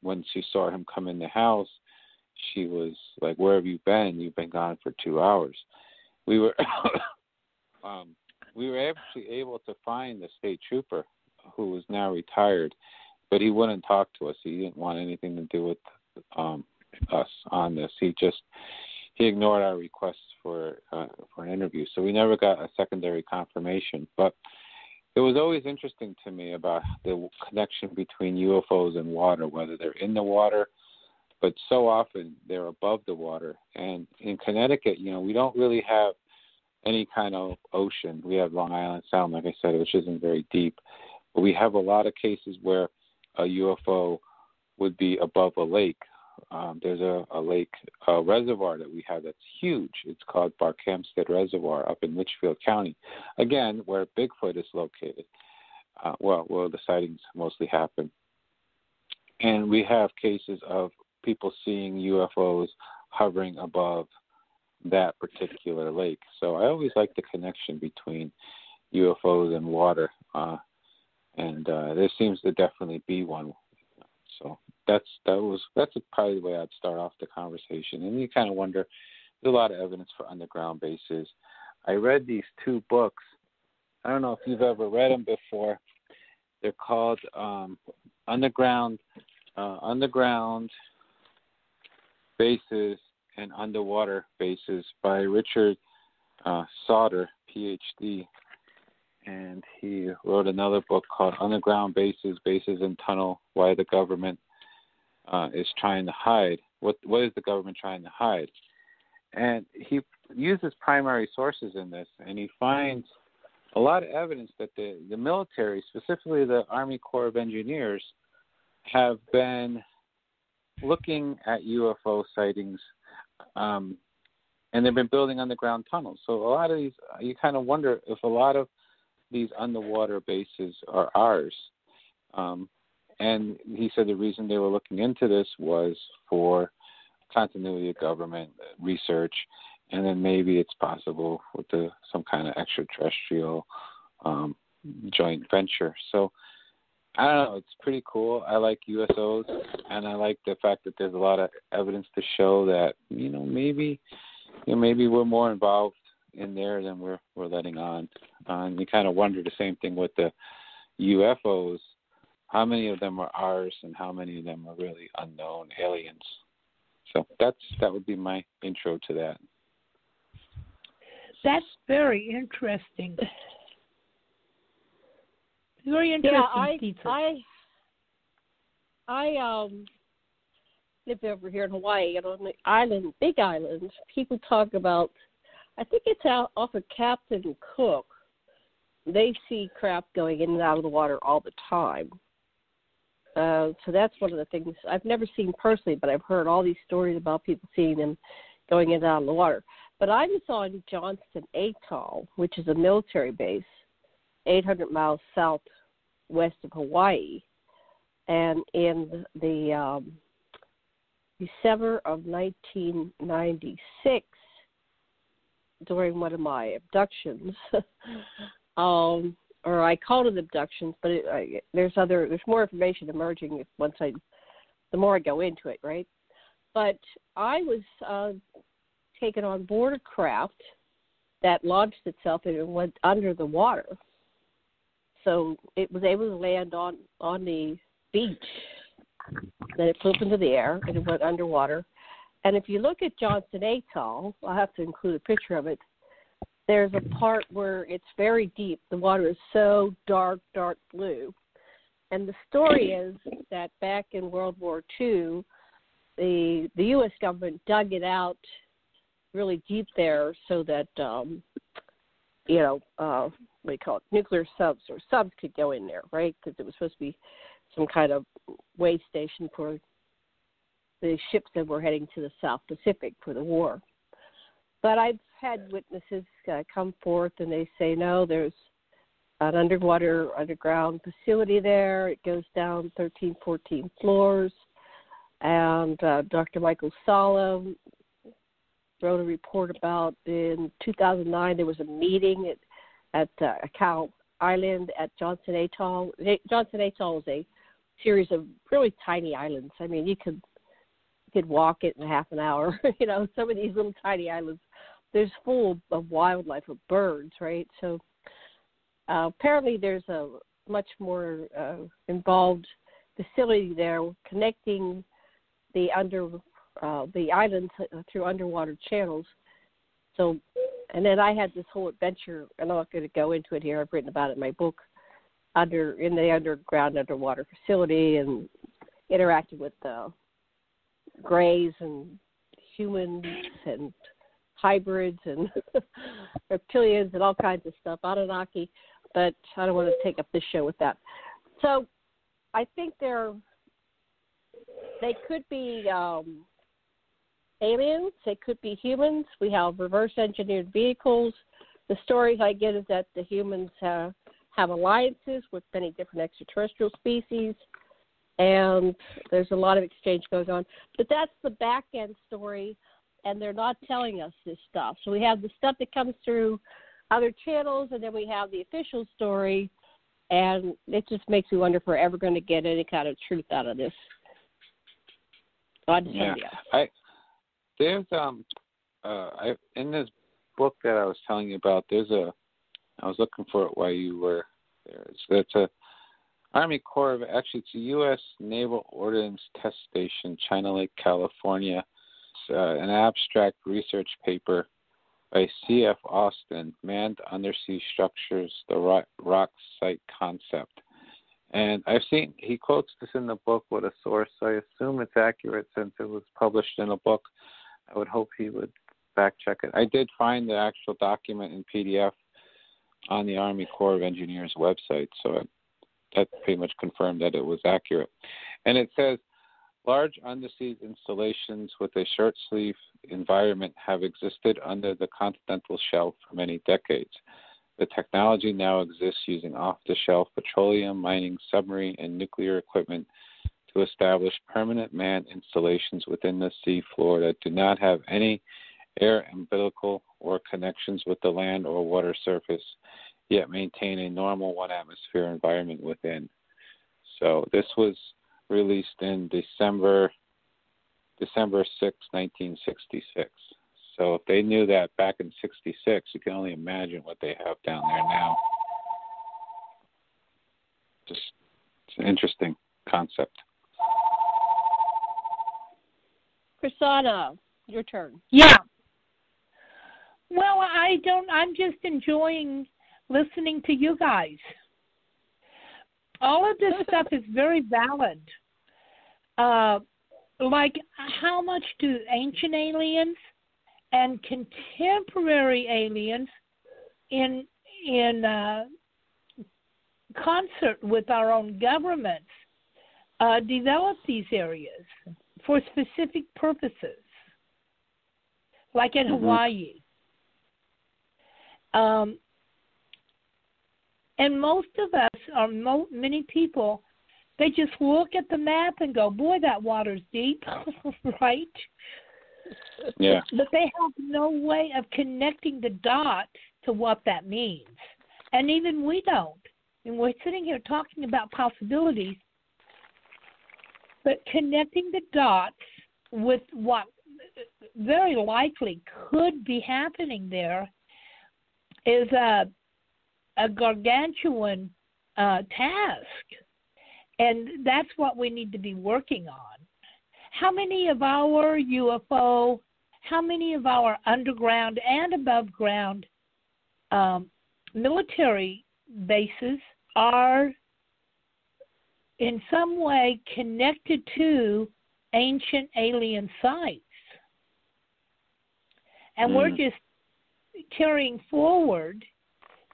when she saw him come in the house, she was like, where have you been? You've been gone for 2 hours. We were actually able to find the state trooper, who is now retired, but he wouldn't talk to us. He didn't want anything to do with us on this. He ignored our requests for an interview, so we never got a secondary confirmation. But it was always interesting to me about the connection between UFOs and water, whether they're in the water, but so often they're above the water. And in Connecticut, we don't really have any kind of ocean. We have Long Island Sound, like I said, which isn't very deep. But we have a lot of cases where a UFO would be above a lake. There's a lake, a reservoir that we have that's huge. It's called Barkhamsted Reservoir up in Litchfield County, again, where Bigfoot is located, where the sightings mostly happen. And we have cases of people seeing UFOs hovering above that particular lake. So I always like the connection between UFOs and water, and there seems to definitely be one. So that's probably the way I'd start off the conversation. And you kind of wonder, there's a lot of evidence for underground bases. I read these two books. I don't know if you've ever read them before. They're called Underground Bases and Underwater Bases by Richard Sauter, PhD. And he wrote another book called Underground Bases, Bases in Tunnel, Why the Government is Trying to Hide. What is the government trying to hide? And he uses primary sources in this, and he finds a lot of evidence that the military, specifically the Army Corps of Engineers, have been looking at UFO sightings, and they've been building underground tunnels. So a lot of these, you kind of wonder if a lot of these underwater bases are ours. And he said the reason they were looking into this was for continuity of government research, and then maybe it's possible with some kind of extraterrestrial joint venture. So I don't know. It's pretty cool. I like USOs, and I like the fact that there's a lot of evidence to show that maybe we're more involved in there than we're letting on. And you kind of wonder the same thing with the UFOs. How many of them are ours, and how many of them are really unknown aliens? So that would be my intro to that. That's very interesting. Very interesting. I live over here in Hawaii, and on the island, Big Island, people talk about, I think it's out off of Captain Cook. They see craft going in and out of the water all the time. So that's one of the things I've never seen personally, but I've heard all these stories about people seeing them going in and out of the water. But I was on Johnston Atoll, which is a military base, 800 miles southwest of Hawaii. And in the December of 1996, during one of my abductions, or I called it abductions, but there's more information emerging the more I go into it, right? But I was taken on board a craft that launched itself and it went under the water. So it was able to land on the beach. Then it flew up into the air and it went underwater. And if you look at Johnston Atoll, I'll have to include a picture of it. There's a part where it's very deep. The water is so dark blue. And the story is that back in World War II, the U.S. government dug it out really deep there so that, what do you call it, nuclear subs or subs could go in there, right? Because it was supposed to be some kind of way station for the ships that were heading to the South Pacific for the war. But I've had witnesses come forth and they say, no, there's an underground facility there. It goes down 13, 14 floors. And Dr. Michael Sala wrote a report about in 2009 there was a meeting at Cow Island at Johnston Atoll. Johnston Atoll is a series of really tiny islands. I mean, you could walk it in half an hour. Some of these little tiny islands, there's full of wildlife, of birds, right? So apparently there's a much more involved facility there connecting the islands through underwater channels. So, and then I had this whole adventure. I'm not going to go into it here. I've written about it in my book. In the underground underwater facility and interacted with greys and humans and hybrids and reptilians and all kinds of stuff, Anunnaki, but I don't want to take up this show with that. So I think they could be aliens, they could be humans. We have reverse engineered vehicles. The stories I get is that the humans have alliances with many different extraterrestrial species, and there's a lot of exchange going on. But that's the back end story, and they're not telling us this stuff. So we have the stuff that comes through other channels, and then we have the official story, and it just makes me wonder if we're ever going to get any kind of truth out of this. On to somebody else. There's in this book that I was telling you about, I was looking for it while you were there. It's a Army Corps of, actually it's a U.S. Naval Ordnance Test Station, China Lake, California. It's an abstract research paper by C.F. Austin, Manned Undersea Structures, the Rock Site Concept. And he quotes this in the book with a source, so I assume it's accurate since it was published in a book. I would hope he would fact check it. I did find the actual document in PDF on the Army Corps of Engineers website, so that pretty much confirmed that it was accurate. And it says, Large undersea installations with a short-sleeve environment have existed under the continental shelf for many decades. The technology now exists using off-the-shelf petroleum, mining, submarine, and nuclear equipment to establish permanent manned installations within the sea floor that do not have any air umbilical or connections with the land or water surface, yet maintain a normal one-atmosphere environment within. So this was released in December 6, 1966. So if they knew that back in 66, you can only imagine what they have down there now. Just, it's an interesting concept. Krsanna, your turn. Yeah. Well, I'm just enjoying listening to you guys. All of this stuff is very valid. Like, how much do ancient aliens and contemporary aliens in concert with our own governments develop these areas for specific purposes, like in Hawaii. And most of us, or many people, they just look at the map and go, boy, that water's deep, right? Yeah. But they have no way of connecting the dots to what that means. And even we don't. And we're sitting here talking about possibilities, but connecting the dots with what very likely could be happening there is a gargantuan task. And that's what we need to be working on. How many of our UFO, how many of our underground and above ground military bases are in some way connected to ancient alien sites? And we're just carrying forward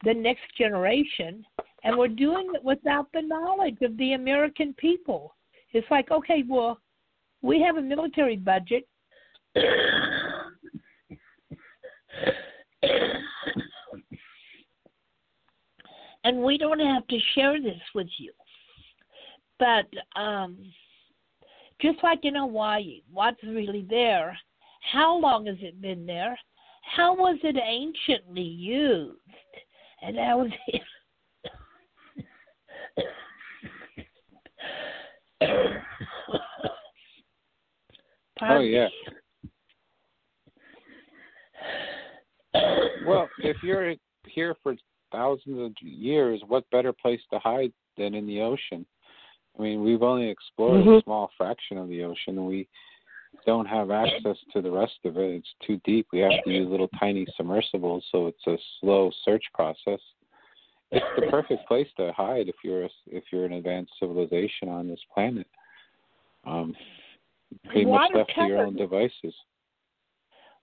the next generation, and we're doing it without the knowledge of the American people. It's like, okay, well, we have a military budget. And we don't have to share this with you. But just like in Hawaii, what's really there? How long has it been there? How was it anciently used? And that was it. Oh, yeah. Well, if you're here for thousands of years, what better place to hide than in the ocean? I mean, we've only explored a small fraction of the ocean, and we don't have access to the rest of it. It's too deep. We have to use little tiny submersibles, so it's a slow search process. It's the perfect place to hide if you're an advanced civilization on this planet. Pretty much left to your own devices.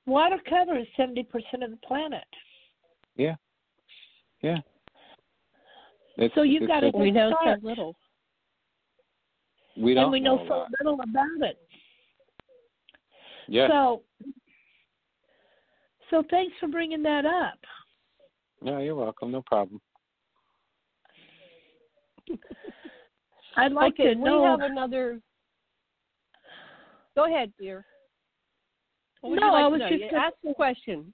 Water covers 70% of the planet. Yeah. Yeah. So you've got to. We know so little. We don't. And we know so lot. little about it. Yeah. So thanks for bringing that up. No, you're welcome. No problem. I'd like to know. We have another. Go ahead, dear. I was just ask the question.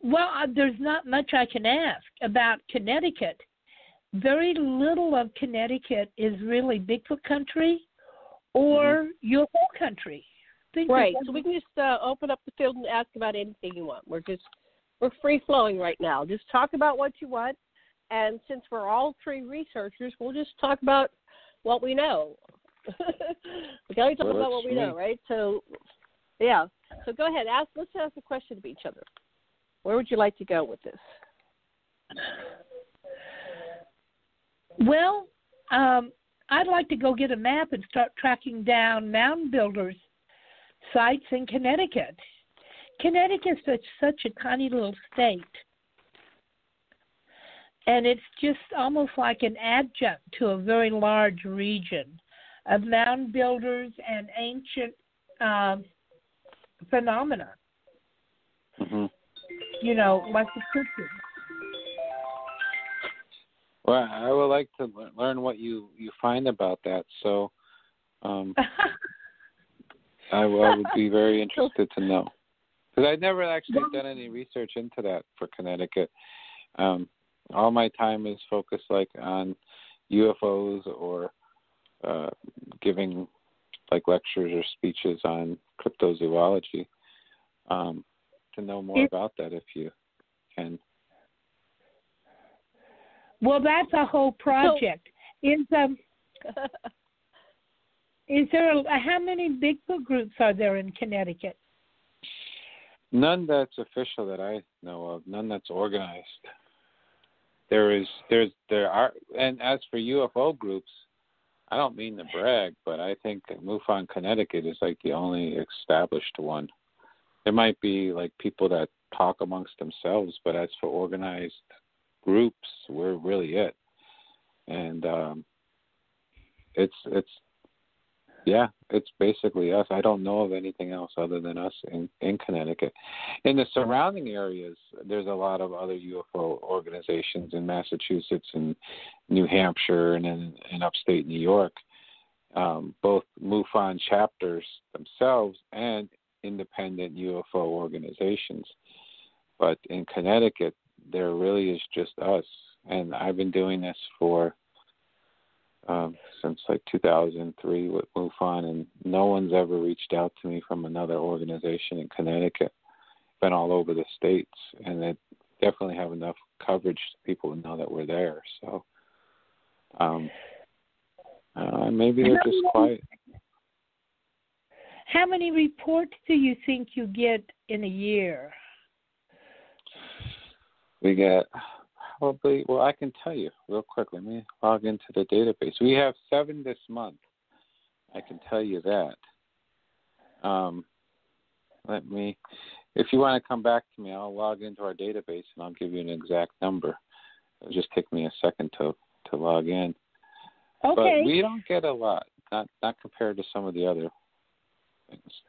Well, there's not much I can ask about Connecticut. Very little of Connecticut is really Bigfoot country or UFO country. Right. So we can just open up the field and ask about anything you want. We're free flowing right now. Just talk about what you want. And since we're all three researchers, we'll just talk about what we know. We can only talk about what we know, right? So, yeah. So go ahead. Let's ask a question of each other. Where would you like to go with this? Well, I'd like to go get a map and start tracking down mound builders' sites in Connecticut. Connecticut is such a tiny little state. And it's just almost like an adjunct to a very large region. of mound builders and ancient phenomena. Mm-hmm. You know, like the cryptids. Well, I would like to learn what you find about that. So I would be very interested to know. Because I've never actually done any research into that for Connecticut. All my time is focused like on UFOs or giving like lectures or speeches on cryptozoology. To know more about that, if you can. Well, that's a whole project. Is there how many Bigfoot groups are there in Connecticut? None that's official that I know of. None that's organized. There are, and as for UFO groups, I don't mean to brag, but I think MUFON Connecticut is like the only established one. There might be like people that talk amongst themselves, but as for organized groups, we're really it. And it's basically us. I don't know of anything else other than us in Connecticut. In the surrounding areas, there's a lot of other UFO organizations in Massachusetts and New Hampshire and in upstate New York, both MUFON chapters themselves and independent UFO organizations. But in Connecticut, there really is just us. And I've been doing this for since like 2003 with MUFON, and no one's ever reached out to me from another organization in Connecticut. Been all over the states, and they definitely have enough coverage so people would know that we're there. So maybe they're just quiet. How many reports do you think you get in a year? We get probably, well, I can tell you real quick. Let me log into the database. We have 7 this month. I can tell you that. If you want to come back to me, I'll log into our database and I'll give you an exact number. It'll just take me a second to log in. Okay. But we don't get a lot, not compared to some of the other things.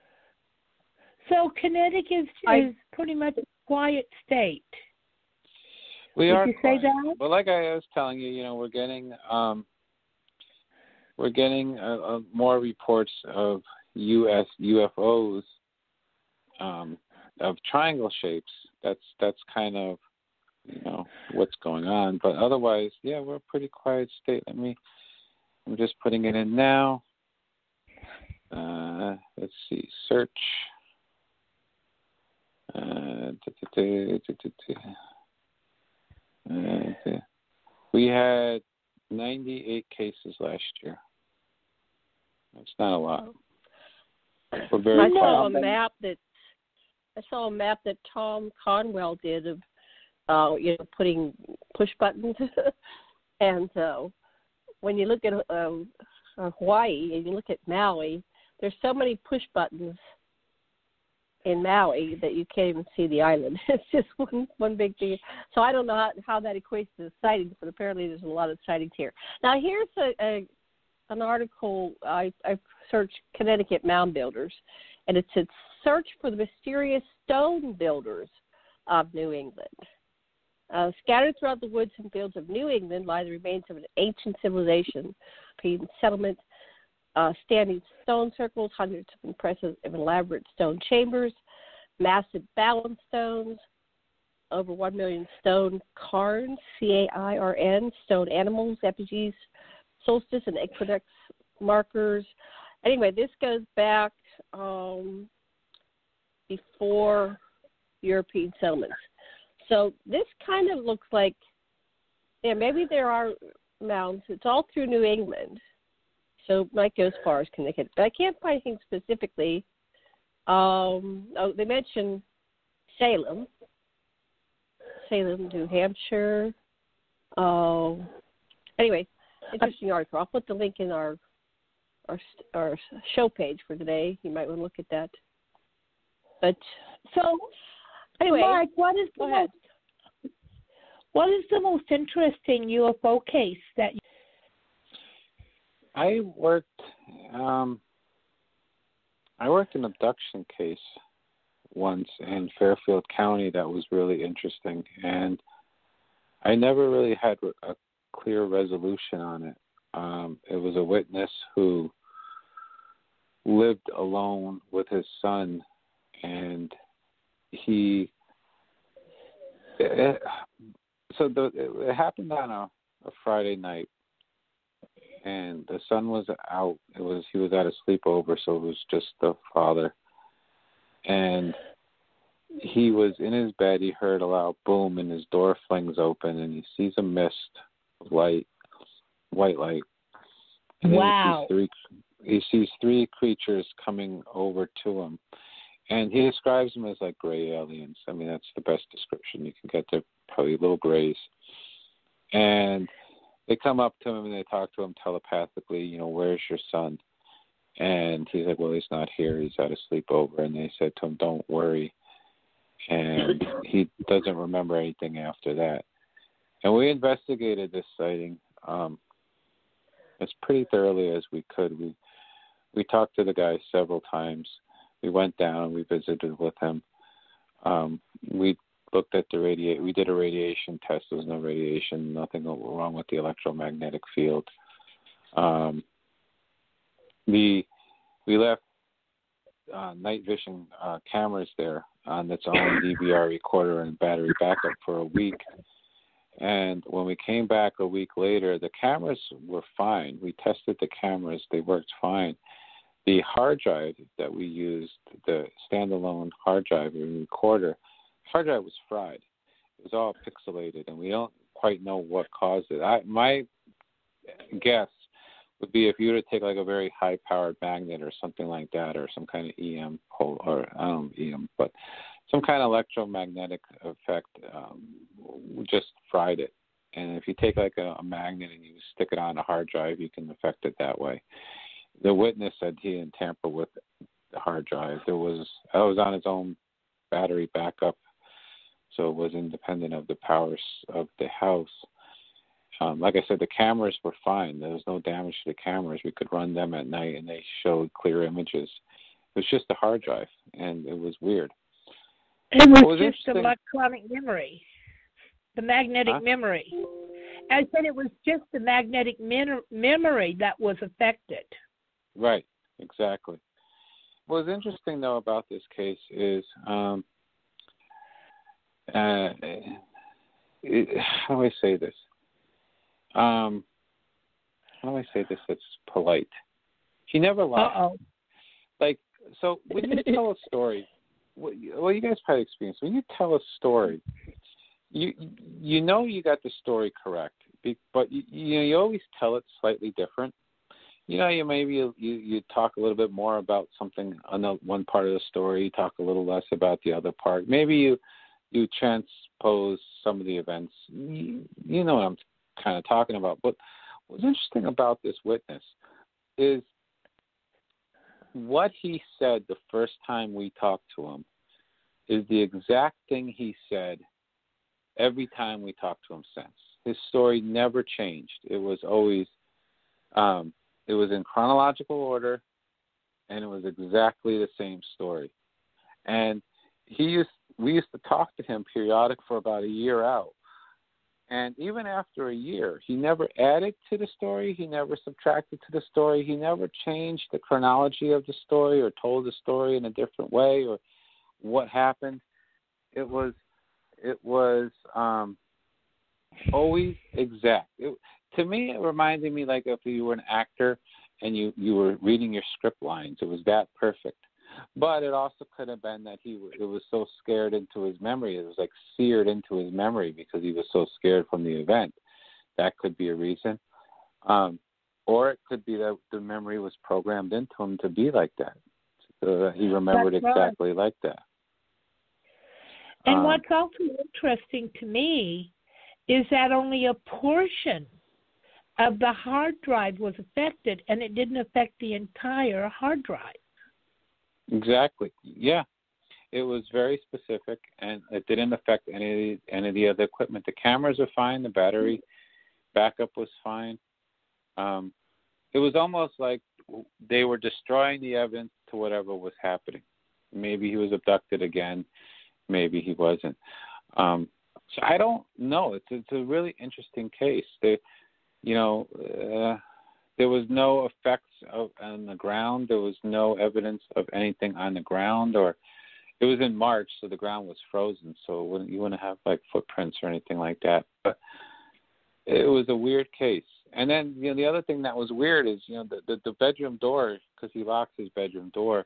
So Connecticut is pretty much a quiet state. We are. Did you say that? But like I was telling you, we're getting more reports of U.S. UFOs of triangle shapes. That's kind of what's going on. But otherwise, yeah, we're a pretty quiet state. I'm just putting it in now. Let's see, search. We had 98 cases last year. That's not a lot. We're very I saw a map that Tom Conwell did of putting push buttons. And so when you look at Hawaii and you look at Maui, there's so many push buttons in Maui that you can't even see the island. It's just one big thing. So I don't know how that equates to sightings, but apparently there's a lot of sightings here. Now here's an article. I searched Connecticut mound builders, and it said search for the mysterious stone builders of New England. Scattered throughout the woods and fields of New England lie the remains of an ancient civilization, settlement, standing stone circles, hundreds of impressive and elaborate stone chambers, massive balance stones, over 1 million stone cairns, C-A-I-R-N, stone animals, effigies, solstice and equinox markers. Anyway, this goes back before European settlements. So this kind of looks like, maybe there are mounds. It's all through New England. So it might go as far as Connecticut. But I can't find anything specifically. They mentioned Salem, New Hampshire. Anyway, interesting article. I'll put the link in our show page for today. You might want to look at that. But so anyway, Mark, what is the most interesting UFO case that I worked an abduction case once in Fairfield County that was really interesting, and I never really had a clear resolution on it. It was a witness who lived alone with his son, and it happened on a Friday night, and the son was out. He was at a sleepover, so it was just the father. And he was in his bed. He heard a loud boom, and his door flings open, and he sees a mist of light, white light. And wow! He sees three creatures coming over to him, and he describes them as like gray aliens. I mean, that's the best description you can get. They're probably little grays, and they come up to him and they talk to him telepathically. You know, where's your son? And he's like, well, he's not here. He's at a sleepover. And they said to him, don't worry. And he doesn't remember anything after that. And we investigated this sighting as pretty thoroughly as we could. We talked to the guy several times. We went down. We visited with him. We looked at the radiation. We did a radiation test. There was no radiation. Nothing wrong with the electromagnetic field. We left night vision cameras there on its own DVR recorder and battery backup for a week. And when we came back a week later, the cameras were fine. We tested the cameras. They worked fine. The hard drive that we used, the standalone hard drive and recorder, hard drive was fried. It was all pixelated, and we don't quite know what caused it. My guess would be if you were to take like a very high-powered magnet or something like that, or some kind of EM pole, or I don't know EM, but some kind of electromagnetic effect, just fried it. And if you take like a magnet and you stick it on a hard drive, you can affect it that way. The witness said he didn't tamper with the hard drive. That was on its own battery backup, so it was independent of the powers of the house. Like I said, the cameras were fine. There was no damage to the cameras. We could run them at night, and they showed clear images. It was just a hard drive, and it was weird. It was just electronic memory, the magnetic memory. I said it was just the magnetic memory that was affected. Right, exactly. What's interesting, though, about this case is, how do I say this? How do I say this that's polite? He never lied. Uh-oh. Like, so when you tell a story, well, you guys probably experienced, when you tell a story, you know you got the story correct, but you always tell it slightly different. You know, you talk a little bit more about something on the one part of the story, you talk a little less about the other part. Maybe you transpose some of the events. You know what I'm kind of talking about. But what's interesting about this witness is what he said the first time we talked to him is the exact thing he said every time we talked to him since. His story never changed. It was always, it was in chronological order, and it was exactly the same story. And we used to talk to him periodic for about a year out. And even after a year, he never added to the story. He never subtracted to the story. He never changed the chronology of the story or told the story in a different way or what happened. It was always exact. To me, it reminded me like if you were an actor and you were reading your script lines. It was that perfect. But it also could have been that it was so scared into his memory. It was like seared into his memory because he was so scared from the event. That could be a reason. Or it could be that the memory was programmed into him to be like that. So that he remembered exactly like that. And what's also interesting to me is that only a portion of the hard drive was affected, and it didn't affect the entire hard drive. Exactly. Yeah. It was very specific, and it didn't affect any of the other equipment. The cameras are fine. The battery backup was fine. it was almost like they were destroying the evidence to whatever was happening. Maybe he was abducted again, maybe he wasn't. So I don't know. It's a really interesting case. There was no effects on the ground. There was no evidence of anything on the ground, or it was in March, so the ground was frozen, so you wouldn't have like footprints or anything like that. But it was a weird case. And then the other thing that was weird is the bedroom door, because he locks his bedroom door.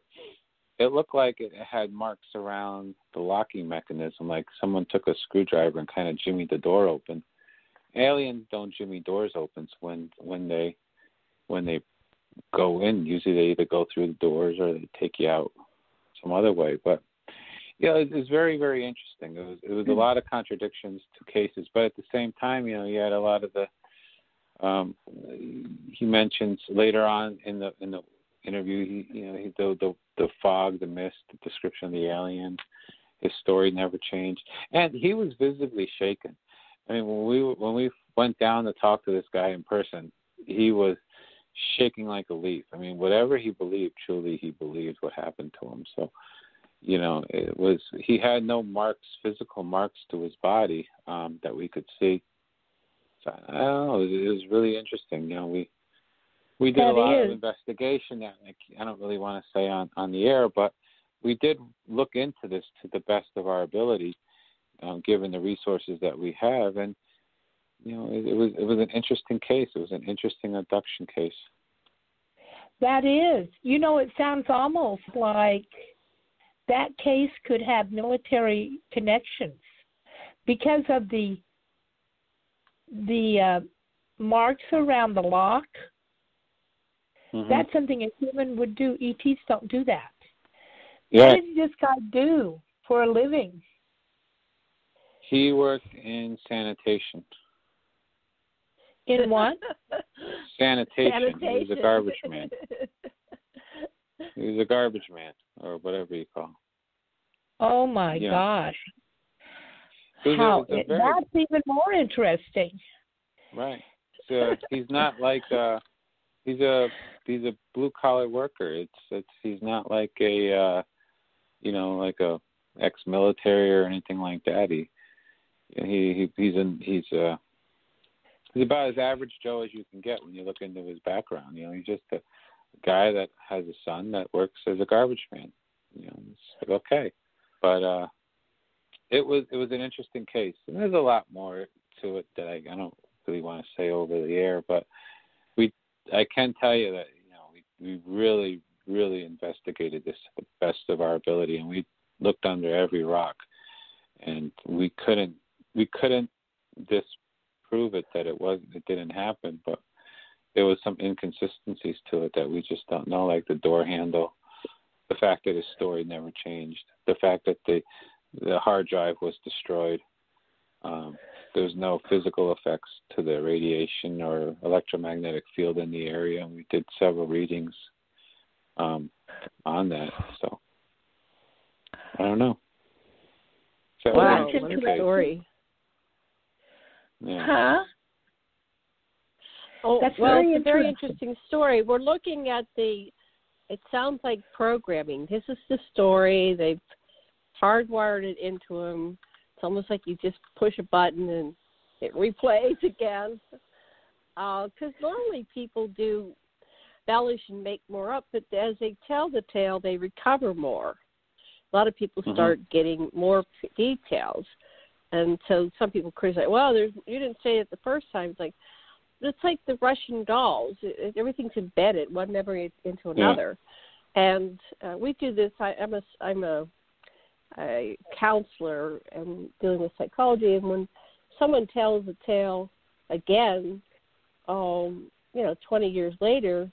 It looked like it had marks around the locking mechanism, like someone took a screwdriver and kind of jimmied the door open. Aliens don't jimmy doors open when they go in. Usually they either go through the doors or they take you out some other way. But it's very, very interesting. It was a lot of contradictions to cases, but at the same time, you had a lot of the. He mentions later on in the interview, the fog, the mist, the description of the alien. His story never changed, and he was visibly shaken. I mean, when we went down to talk to this guy in person, he was shaking like a leaf. I mean, whatever he believed, truly he believed what happened to him. So, he had no marks, physical marks to his body that we could see. So, I don't know. It was really interesting. We did a lot of investigation that I don't really want to say on the air, but we did look into this to the best of our ability, given the resources that we have, and it was an interesting case. It was an interesting abduction case. That is. It sounds almost like that case could have military connections because of the marks around the lock. Mm-hmm. That's something a human would do. ETs don't do that. Yeah. What did this guy do for a living? He worked in sanitation. In what? Sanitation. He was a garbage man. He was a garbage man, or whatever you call him. Oh, my gosh. That's even more interesting. Right. So he's not like he's a blue collar worker. He's not like a like a ex-military or anything like that. He's about as average Joe as you can get when you look into his background. He's just a guy that has a son that works as a garbage man. It's like, okay, but it was an interesting case, and there's a lot more to it that I don't really want to say over the air, but I can tell you that we really, really investigated this to the best of our ability, and we looked under every rock, and we couldn't disprove it that it didn't happen, but there was some inconsistencies to it that we just don't know, like the door handle, the fact that his story never changed, the fact that the hard drive was destroyed. There's no physical effects to the radiation or electromagnetic field in the area, and we did several readings on that. So I don't know. So wow, what a story! Yeah. Huh? Oh, that's it's a very interesting story. We're looking at it sounds like programming. This is the story. They've hardwired it into him. It's almost like you just push a button and it replays again. Because normally people do embellish and make more up, but as they tell the tale, they recover more. A lot of people start getting more details. And so some people criticize, well, you didn't say it the first time. It's like the Russian dolls. Everything's embedded, one memory into another. Yeah. And we do this. I'm a counselor and dealing with psychology, and when someone tells a tale again, 20 years later,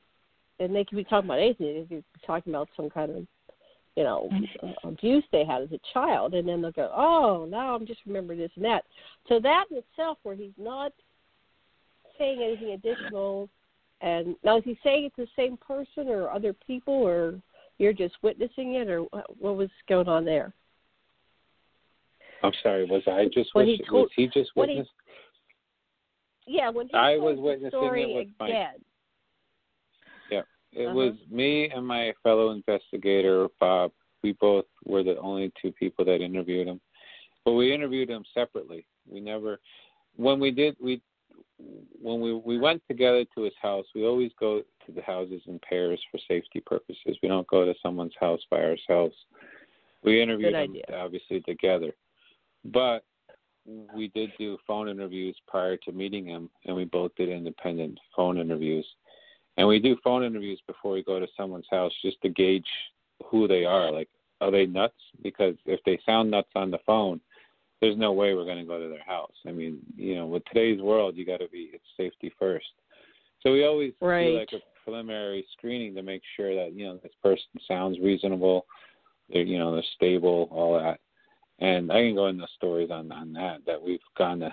and they could be talking about anything, they could be talking about some kind of, abuse they had as a child, and then they'll go, oh, now I'm just remembering this and that. So that in itself, where he's not saying anything additional, and now is he saying it's the same person or other people, or you're just witnessing it, or what was going on there? I'm sorry, was he just witnessed? When he I told was witnessing the story it with again. It was me and my fellow investigator, Bob. We both were the only two people that interviewed him. But we interviewed him separately. We never, when we went together to his house, we always go to the houses in pairs for safety purposes. We don't go to someone's house by ourselves. We interviewed him, obviously, together. But we did do phone interviews prior to meeting him, and we both did independent phone interviews. And we do phone interviews before we go to someone's house just to gauge who they are. Like, are they nuts? Because if they sound nuts on the phone, there's no way we're going to go to their house. I mean, with today's world, you got to be, it's safety first. So we always do like a preliminary screening to make sure that, this person sounds reasonable, they're stable, all that. And I can go into stories on that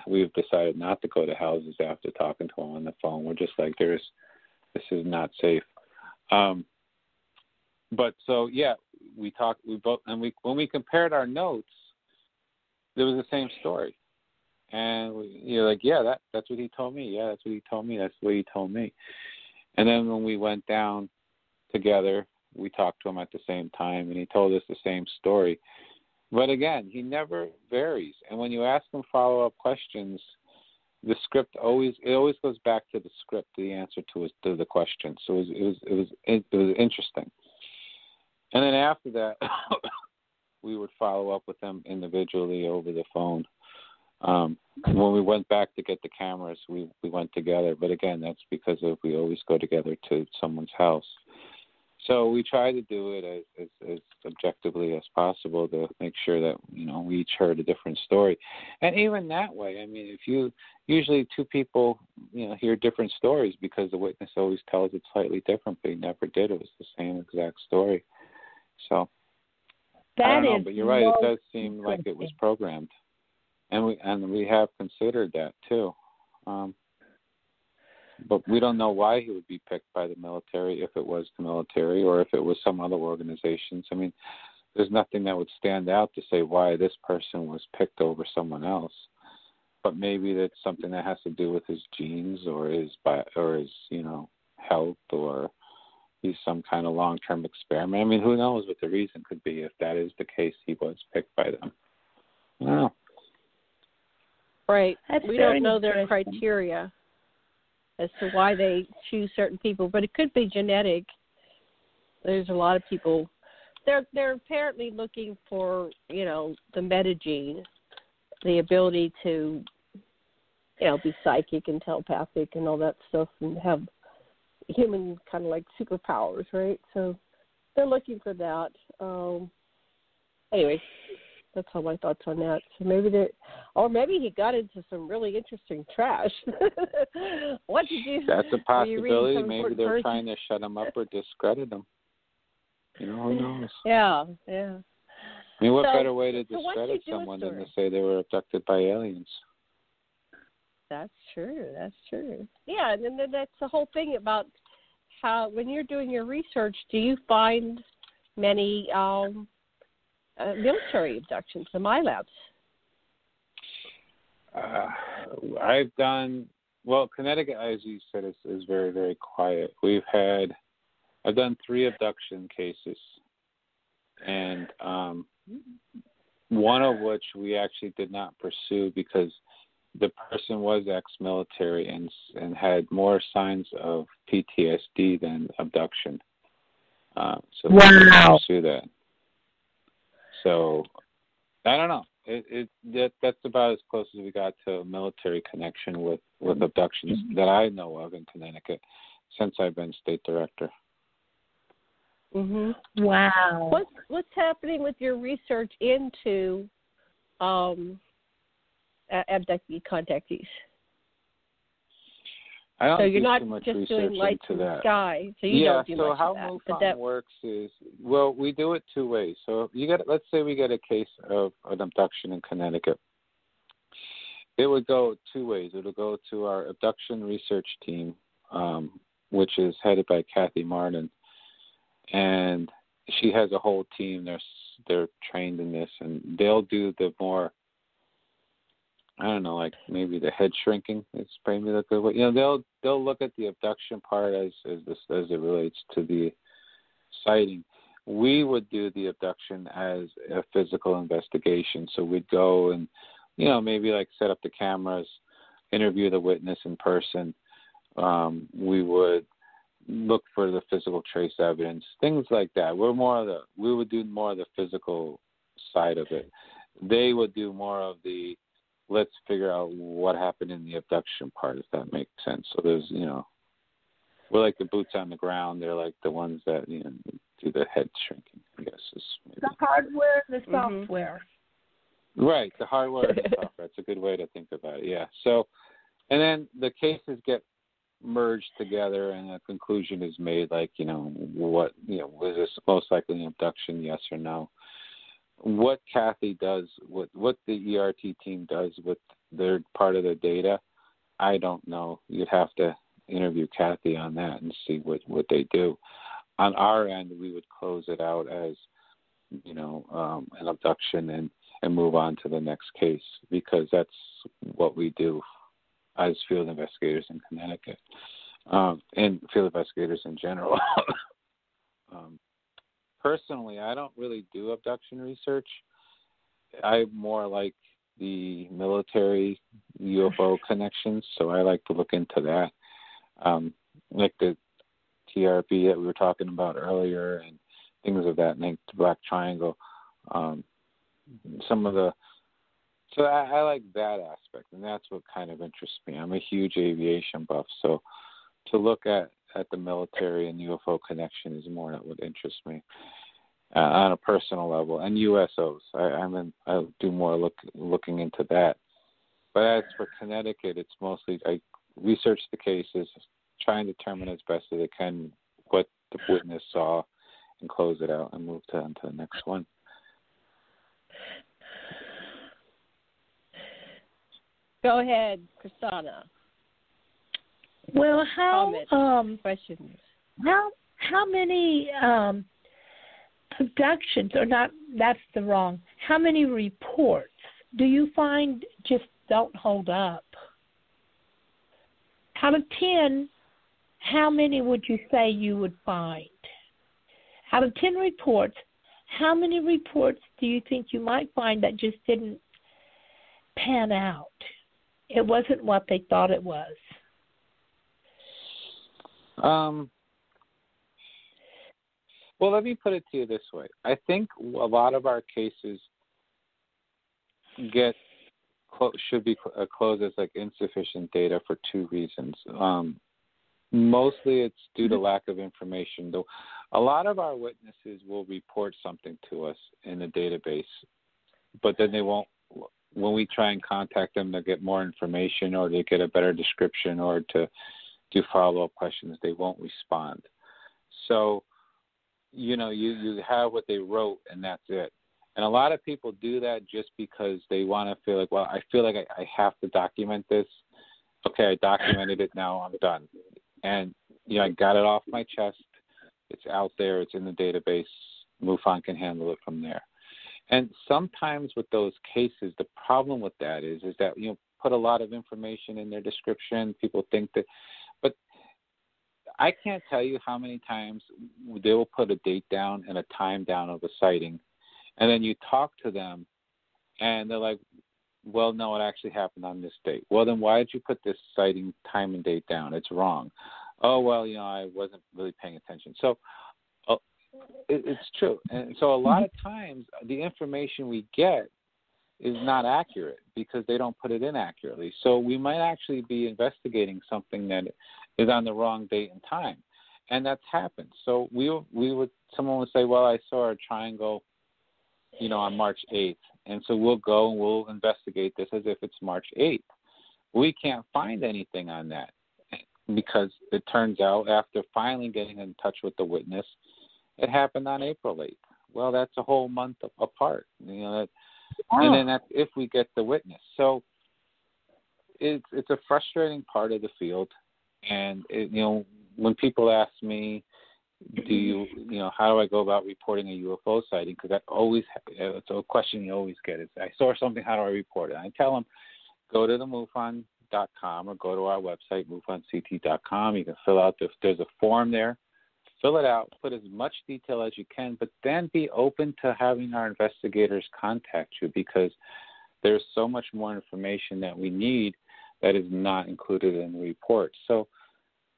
we've decided not to go to houses after talking to them on the phone. We're just like, this is not safe. But so, yeah, we both, and when we compared our notes, there was the same story. And you're like, yeah, that's what he told me. Yeah, that's what he told me. That's what he told me. And then when we went down together, we talked to him at the same time, and he told us the same story. But again, he never varies. And when you ask him follow-up questions, the script always goes back to the script, the answer to the question. So it was interesting. And then after that, we would follow up with them individually over the phone. When we went back to get the cameras, we went together. But again, that's because we always go together to someone's house. So we try to do it as objectively as possible to make sure that, we each heard a different story. And even that way, I mean, usually two people, hear different stories because the witness always tells it slightly different, but he never did. It was the same exact story. So I don't know, but you're right. It does seem like it was programmed. And we have considered that too. But we don't know why he would be picked by the military, if it was the military or if it was some other organizations. I mean, there's nothing that would stand out to say why this person was picked over someone else. But maybe that's something that has to do with his genes or his health, or he's some kind of long-term experiment. I mean, who knows what the reason could be if that is the case. He was picked by them. I don't know. Right. We don't know their criteria as to why they choose certain people, but it could be genetic. There's a lot of people. They're apparently looking for, the metagene, the ability to, be psychic and telepathic and all that stuff and have human kind of like superpowers, right? So they're looking for that. Anyway, that's all my thoughts on that. So maybe he got into some really interesting trash. What did you? That's a possibility. Maybe they're trying to shut him up or discredit him. Who knows? Yeah. I mean, what better way to discredit someone than to say they were abducted by aliens? That's true. Yeah, and then that's the whole thing about how, when you're doing your research, do you find many military abductions in my labs? I've done, Connecticut, as you said, is very, very quiet. I've done 3 abduction cases, and one of which we actually did not pursue because the person was ex-military and had more signs of PTSD than abduction. So we didn't pursue that. So I don't know. That's about as close as we got to a military connection with abductions that I know of in Connecticut since I've been state director. Mhm. Wow. What's happening with your research into abductee contactees? I don't so you're do not too much just research doing lights into in the that. sky. So you don't do so much how of that. MUFON works is, we do it 2 ways. So let's say we get a case of an abduction in Connecticut. It would go 2 ways. It would go to our abduction research team, which is headed by Kathy Martin, and she has a whole team. They're trained in this, and they'll do the more I don't know, like maybe the head shrinking is maybe the good way. You know, they'll look at the abduction part as it relates to the sighting. We would do the abduction as a physical investigation. So we'd go and, you know, maybe like set up the cameras, interview the witness in person. We would look for the physical trace evidence, things like that. We would do more of the physical side of it. They would do more of the let's figure out what happened in the abduction part, if that makes sense. So there's, you know, we're like the boots on the ground. They're like the ones that, you know, do the head shrinking, I guess. Is maybe. The hardware and the software. Right, the hardware and the software. That's a good way to think about it, yeah. So, and then the cases get merged together and a conclusion is made, like, you know, what, you know, was this most likely an abduction, yes or no? What Kathy does, what the ERT team does with their part of the data, I don't know. You'd have to interview Kathy on that and see what they do. On our end, we would close it out as, you know, an abduction and move on to the next case, because that's what we do as field investigators in Connecticut, and field investigators in general. Personally, I don't really do abduction research. I more like the military UFO connections, so I like to look into that. Like the TRB that we were talking about earlier and things of that nature, the Black Triangle. So I like that aspect, and that's what kind of interests me. I'm a huge aviation buff, so to look at the military and UFO connection is more that would interest me on a personal level. And USOs, I do more looking into that. But as for Connecticut, it's mostly I research the cases, try and determine as best as I can what the witness saw, and close it out and move on to the next one. Go ahead, Krsanna. Well, questions? How many abductions, or not? That's the wrong. How many reports do you find just don't hold up? Out of 10, how many would you say you would find? Out of 10 reports, how many reports do you think you might find that just didn't pan out? It wasn't what they thought it was. Well, let me put it to you this way. I think a lot of our cases should be closed as like insufficient data for two reasons. Mostly it's due to lack of information. Though a lot of our witnesses will report something to us in the database, but then they won't. When we try and contact them to get more information or to get a better description or to do follow-up questions, they won't respond. So, you know, you have what they wrote and that's it. And a lot of people do that just because they want to feel like, well, I feel like I have to document this. Okay, I documented it, now I'm done. And, you know, I got it off my chest. It's out there. It's in the database. MUFON can handle it from there. And sometimes with those cases, the problem with that is that, you know, put a lot of information in their description. People think that, but I can't tell you how many times they will put a date down and a time down of a sighting. And then you talk to them and they're like, well, no, it actually happened on this date. Well, then why did you put this sighting time and date down? It's wrong. Oh, well, you know, I wasn't really paying attention. So it's true. And so a lot of times the information we get is not accurate because they don't put it in accurately. So we might actually be investigating something that is on the wrong date and time. And that's happened. So someone would say, well, I saw a triangle, you know, on March 8th. And so we'll go and we'll investigate this as if it's March 8th. We can't find anything on that because it turns out after finally getting in touch with the witness, it happened on April 8th. Well, that's a whole month apart, you know. And then that's if we get the witness. So it's a frustrating part of the field. And, you know, when people ask me, how do I go about reporting a UFO sighting? Because it's a question you always get is, I saw something, how do I report it? And I tell them, go to the MUFON.com or go to our website, MUFONCT.com. You can fill out, there's a form there. Fill it out, put as much detail as you can, but then be open to having our investigators contact you, because there's so much more information that we need that is not included in the report. So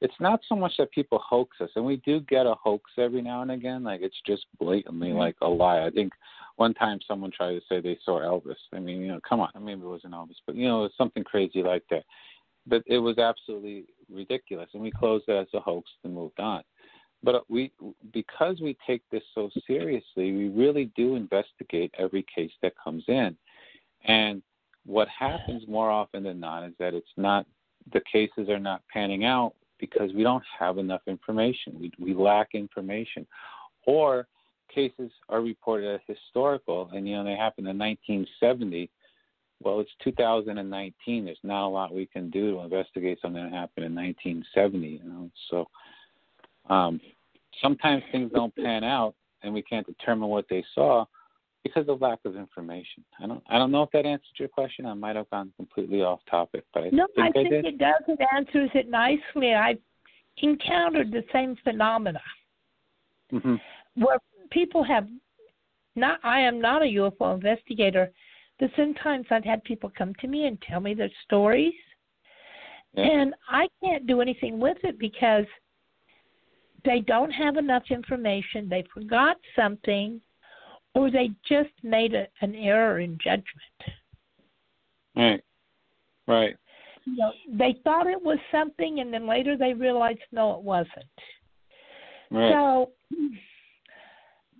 it's not so much that people hoax us, and we do get a hoax every now and again, like it's just blatantly like a lie. I think one time someone tried to say they saw Elvis. I mean, come on, maybe it wasn't Elvis, but, it was something crazy like that. But it was absolutely ridiculous, and we closed it as a hoax and moved on. But because we take this so seriously, we really do investigate every case that comes in. And what happens more often than not is that the cases are not panning out because we don't have enough information. We lack information. Or cases are reported as historical, and, they happened in 1970. Well, it's 2019. There's not a lot we can do to investigate something that happened in 1970, So sometimes things don't pan out, and we can't determine what they saw because of lack of information. I don't know if that answered your question. I might have gone completely off topic, but I think it does. It answers it nicely. I've encountered the same phenomena where people have not. I am not a UFO investigator, but sometimes I've had people come to me and tell me their stories, and I can't do anything with it because they don't have enough information, they forgot something, or they just made an error in judgment. Right. They thought it was something, and then later they realized, no, it wasn't. Right. So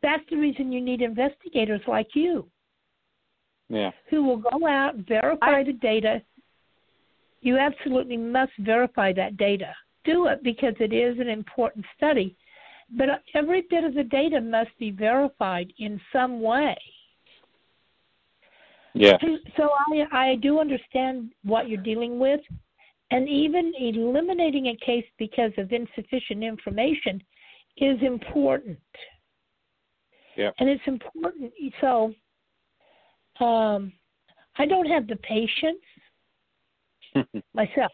that's the reason you need investigators like you, who will go out and verify the data. You absolutely must verify that data. Do it because it is an important study, but every bit of the data must be verified in some way. Yeah. So I do understand what you're dealing with, and even eliminating a case because of insufficient information is important. Yeah. And it's important. So I don't have the patience myself.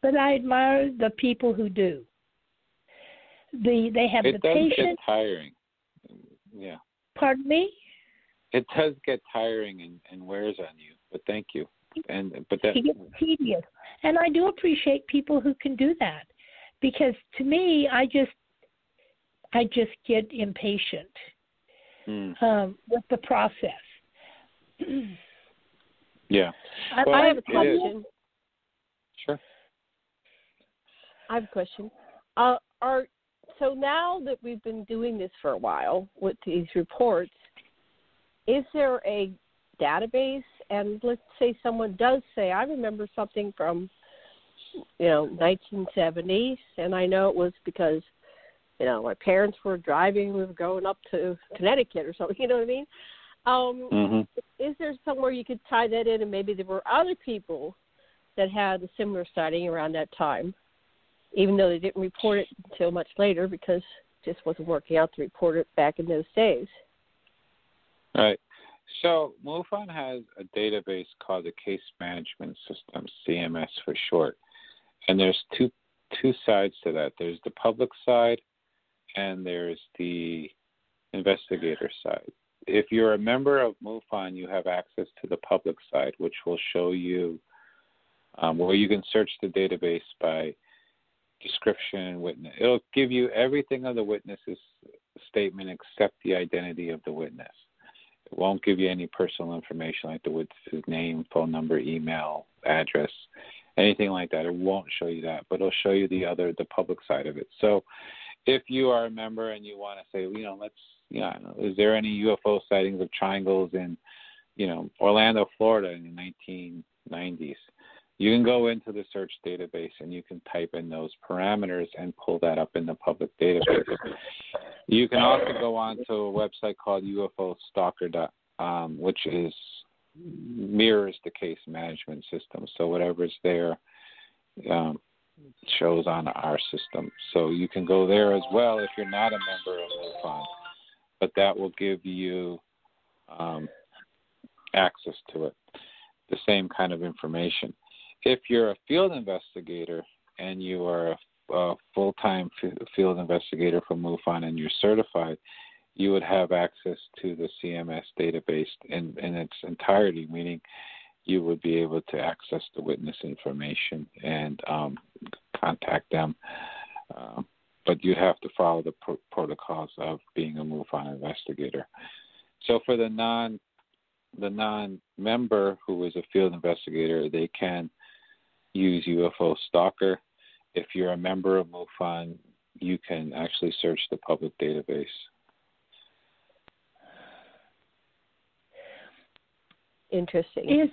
But I admire the people who do. They have the patience. It does get tiring. Yeah. Pardon me? It does get tiring and wears on you. But thank you. It gets tedious. And I do appreciate people who can do that, because to me, I just get impatient with the process. Yeah. I have a question. Sure. I have a question. So now that we've been doing this for a while with these reports, is there a database? And let's say someone does say, I remember something from, 1970s, and I know it was because, my parents were driving, we were going up to Connecticut or something, you know what I mean? Is there somewhere you could tie that in, and maybe there were other people that had a similar sighting around that time, even though they didn't report it until much later because it just wasn't working out to report it back in those days? Right. So MUFON has a database called the Case Management System, CMS for short. And there's two sides to that. There's the public side and there's the investigator side. If you're a member of MUFON, you have access to the public side, which will show you where you can search the database by description and witness. It'll give you everything of the witness's statement except the identity of the witness. It won't give you any personal information like the witness's name, phone number, email, address, anything like that. It won't show you that, but it'll show you the public side of it. So if you are a member and you want to say, is there any UFO sightings of triangles in, Orlando, Florida in the 1990s? You can go into the search database and you can type in those parameters and pull that up in the public database. You can also go on to a website called UFOstalker.com, which mirrors the case management system. So whatever's there shows on our system. So you can go there as well if you're not a member of MUFON, but that will give you access to it. the same kind of information. If you're a field investigator and you are a full-time field investigator for MUFON and you're certified, you would have access to the CMS database in its entirety, meaning you would be able to access the witness information and contact them. But you'd have to follow the protocols of being a MUFON investigator. So for the non-member who is a field investigator, they can use UFO Stalker. If you're a member of MUFON, you can actually search the public database. Interesting.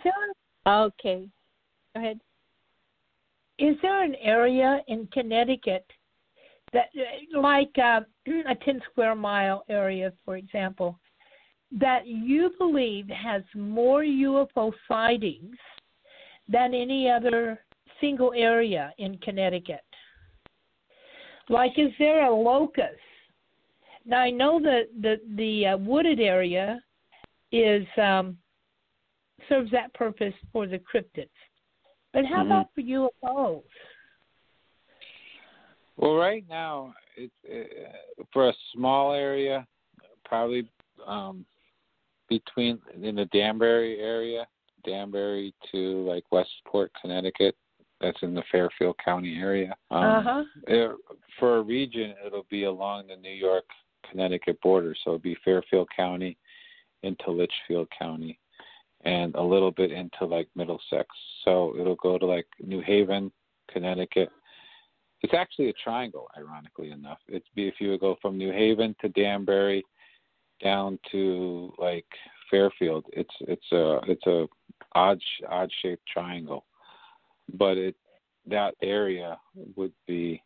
Okay. Go ahead. Is there an area in Connecticut that, like a 10 square mile area, for example, that you believe has more UFO sightings than any other single area in Connecticut? Like, is there a locus? Now, I know that the wooded area is serves that purpose for the cryptids. But how about for UFOs? Well, right now, it's for a small area, probably between in the Danbury area, Danbury to like Westport, Connecticut. That's in the Fairfield County area. For a region, it'll be along the New York-Connecticut border. So it'll be Fairfield County into Litchfield County and a little bit into like Middlesex. So it'll go to like New Haven, Connecticut. It's actually a triangle, ironically enough. It'd be if you would go from New Haven to Danbury down to like Fairfield. It's a odd shaped triangle, but that area would be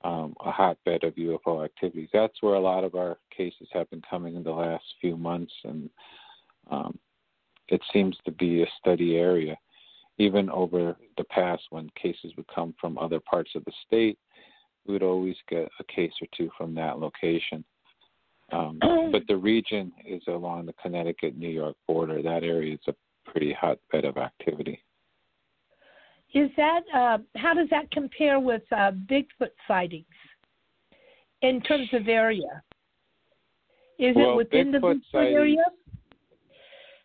a hotbed of UFO activities. That's where a lot of our cases have been coming in the last few months, and it seems to be a steady area. Even over the past, when cases would come from other parts of the state, we would always get a case or two from that location. But the region is along the Connecticut-New York border. That area is a pretty hotbed of activity. Is that how does that compare with Bigfoot sightings in terms of area? Is it within the Bigfoot area?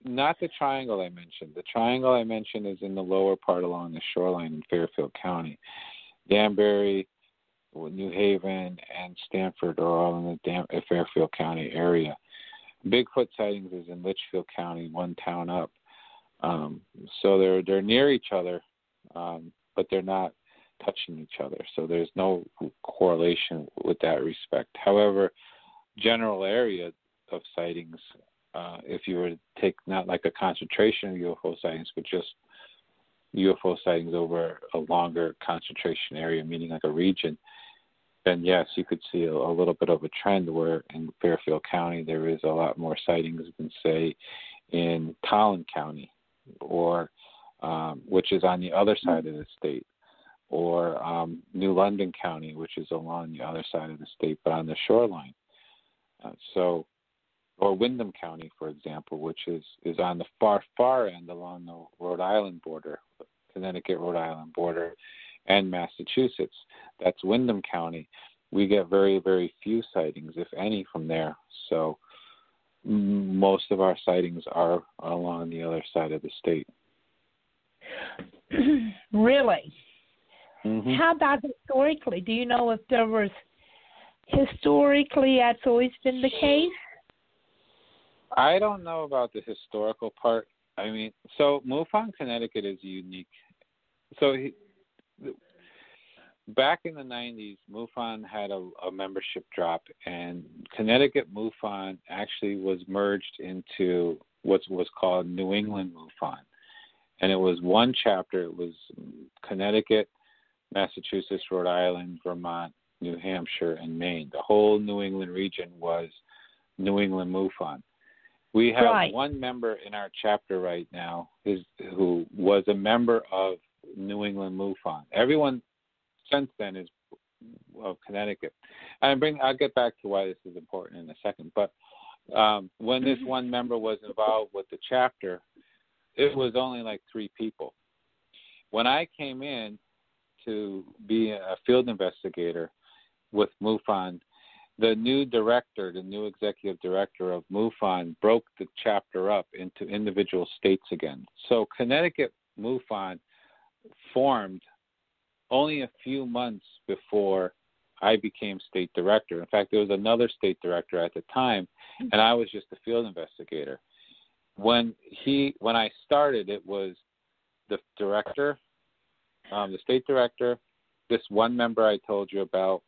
Not the triangle I mentioned. The triangle I mentioned is in the lower part along the shoreline in Fairfield County. Danbury, New Haven, and Stamford are all in the Fairfield County area. Bigfoot sightings is in Litchfield County, one town up. So they're near each other, but they're not touching each other. So there's no correlation with that respect. However, general area of sightings, if you were to take not like a concentration of UFO sightings, but just UFO sightings over a longer concentration area, meaning like a region, then yes, you could see a little bit of a trend where in Fairfield County there is a lot more sightings than, say, in Collin County, or which is on the other side of the state, or New London County, which is along the other side of the state, but on the shoreline. Or Windham County, for example, which is on the far end along the Rhode Island border, Connecticut-Rhode Island border, and Massachusetts. That's Windham County. We get very, very few sightings, if any, from there. So most of our sightings are along the other side of the state. Really? Mm-hmm. How about historically? Do you know if there was historically that's always been the case? I don't know about the historical part. I mean, so MUFON Connecticut is unique. So back in the 90s, MUFON had a membership drop, and Connecticut MUFON actually was merged into what was called New England MUFON. And it was one chapter. It was Connecticut, Massachusetts, Rhode Island, Vermont, New Hampshire, and Maine. The whole New England region was New England MUFON. We have one member in our chapter right now who was a member of New England MUFON. Everyone since then is of Connecticut. I'll get back to why this is important in a second. But when this one member was involved with the chapter, it was only like 3 people. When I came in to be a field investigator with MUFON, the new executive director of MUFON broke the chapter up into individual states again. So Connecticut MUFON formed only a few months before I became state director. In fact, there was another state director at the time, and I was just a field investigator. When I started, it was the director, the state director, this one member I told you about,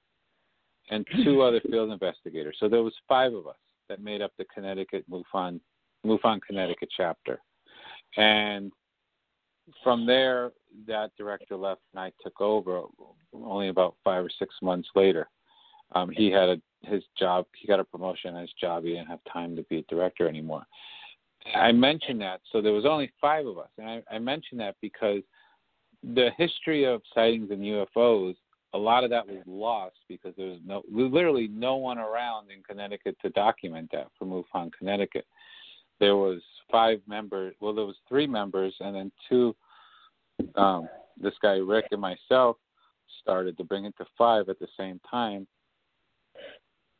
and 2 other field investigators. So there was 5 of us that made up the Connecticut MUFON Connecticut chapter. And from there, that director left and I took over only about 5 or 6 months later. He had his job, he got a promotion at his job. He didn't have time to be a director anymore. I mentioned that, so there was only 5 of us. And I mentioned that because the history of sightings and UFOs, a lot of that was lost because there was literally no one around in Connecticut to document that for MUFON Connecticut. There was 5 members. Well, there was 3 members, and then 2. This guy Rick and myself started to bring it to 5 at the same time.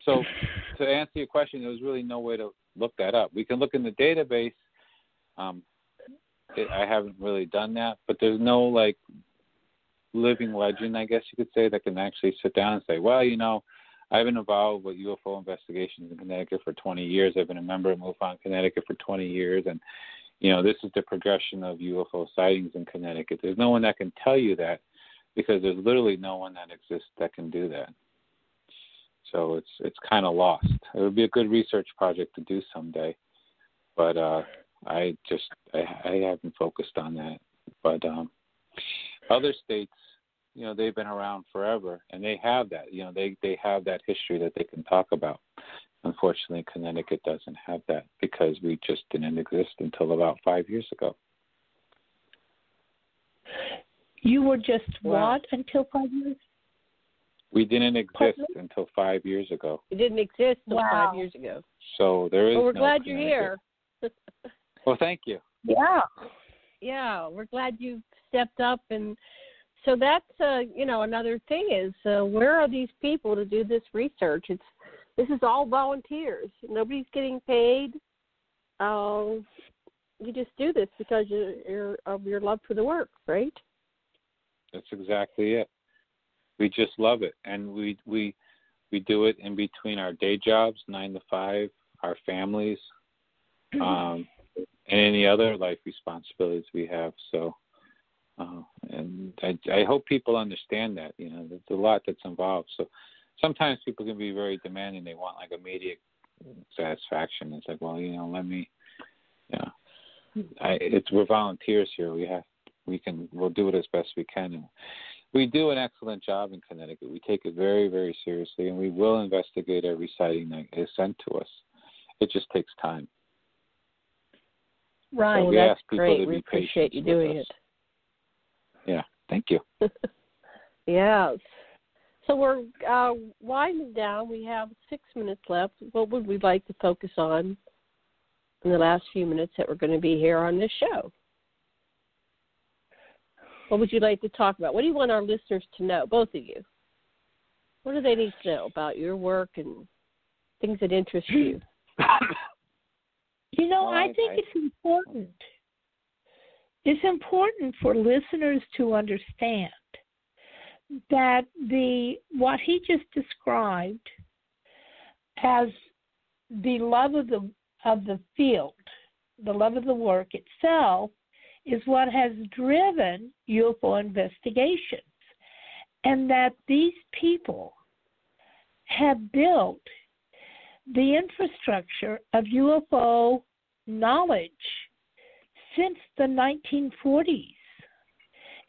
So, to answer your question, there was really no way to look that up. We can look in the database. I haven't really done that, but there's no like living legend, I guess you could say, that can actually sit down and say, well, I've been involved with UFO investigations in Connecticut for 20 years. I've been a member of MUFON Connecticut for 20 years, and, this is the progression of UFO sightings in Connecticut. There's no one that can tell you that because there's literally no one that exists that can do that. So it's kind of lost. It would be a good research project to do someday, but I haven't focused on that. But other states, they've been around forever, and they have that. They have that history that they can talk about. Unfortunately, Connecticut doesn't have that because we just didn't exist until about 5 years ago. You were just what until 5 years? We didn't exist until 5 years ago. We didn't exist until 5 years ago. So there is. Well, we're no glad you're here. Well, thank you. Yeah. Yeah, we're glad you stepped up, and so that's another thing is where are these people to do this research? This is all volunteers. Nobody's getting paid. You just do this because of your love for the work, right? That's exactly it. We just love it, and we do it in between our day jobs, 9 to 5, our families, and any other life responsibilities we have. So, and I hope people understand that. There's a lot that's involved. So sometimes people can be very demanding. They want like immediate satisfaction. It's like, well, let me. We're volunteers here. We'll do it as best we can. And we do an excellent job in Connecticut. We take it very, very seriously, and we will investigate every sighting that is sent to us. It just takes time. Right, so that's great. We appreciate you doing it. Yeah, thank you. Yes. So we're winding down. We have 6 minutes left. What would we like to focus on in the last few minutes that we're going to be here on this show? What would you like to talk about? What do you want our listeners to know, both of you? What do they need to know about your work and things that interest you? I think it's important. It's important for listeners to understand that what he just described as the love of the field, the love of the work itself, is what has driven UFO investigations, and that these people have built the infrastructure of UFO knowledge since the 1940s.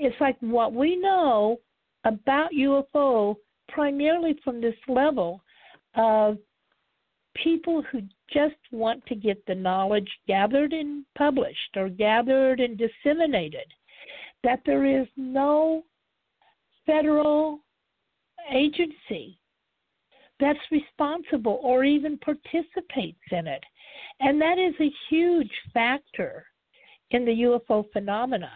It's like what we know about UFO primarily from this level of people who just want to get the knowledge gathered and published or gathered and disseminated, that there is no federal agency that's responsible or even participates in it. And that is a huge factor in the UFO phenomena,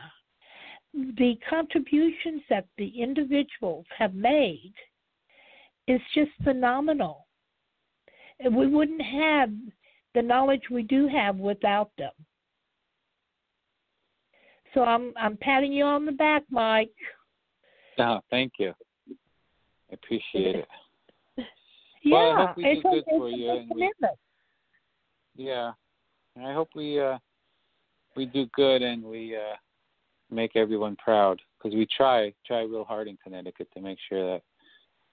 the contributions that the individuals have made is just phenomenal. And we wouldn't have the knowledge we do have without them. So I'm patting you on the back, Mike. Oh, thank you. I appreciate it. Yeah, well, I hope we do good for it's you. a commitment. I hope we do good and we make everyone proud, because we try real hard in Connecticut to make sure that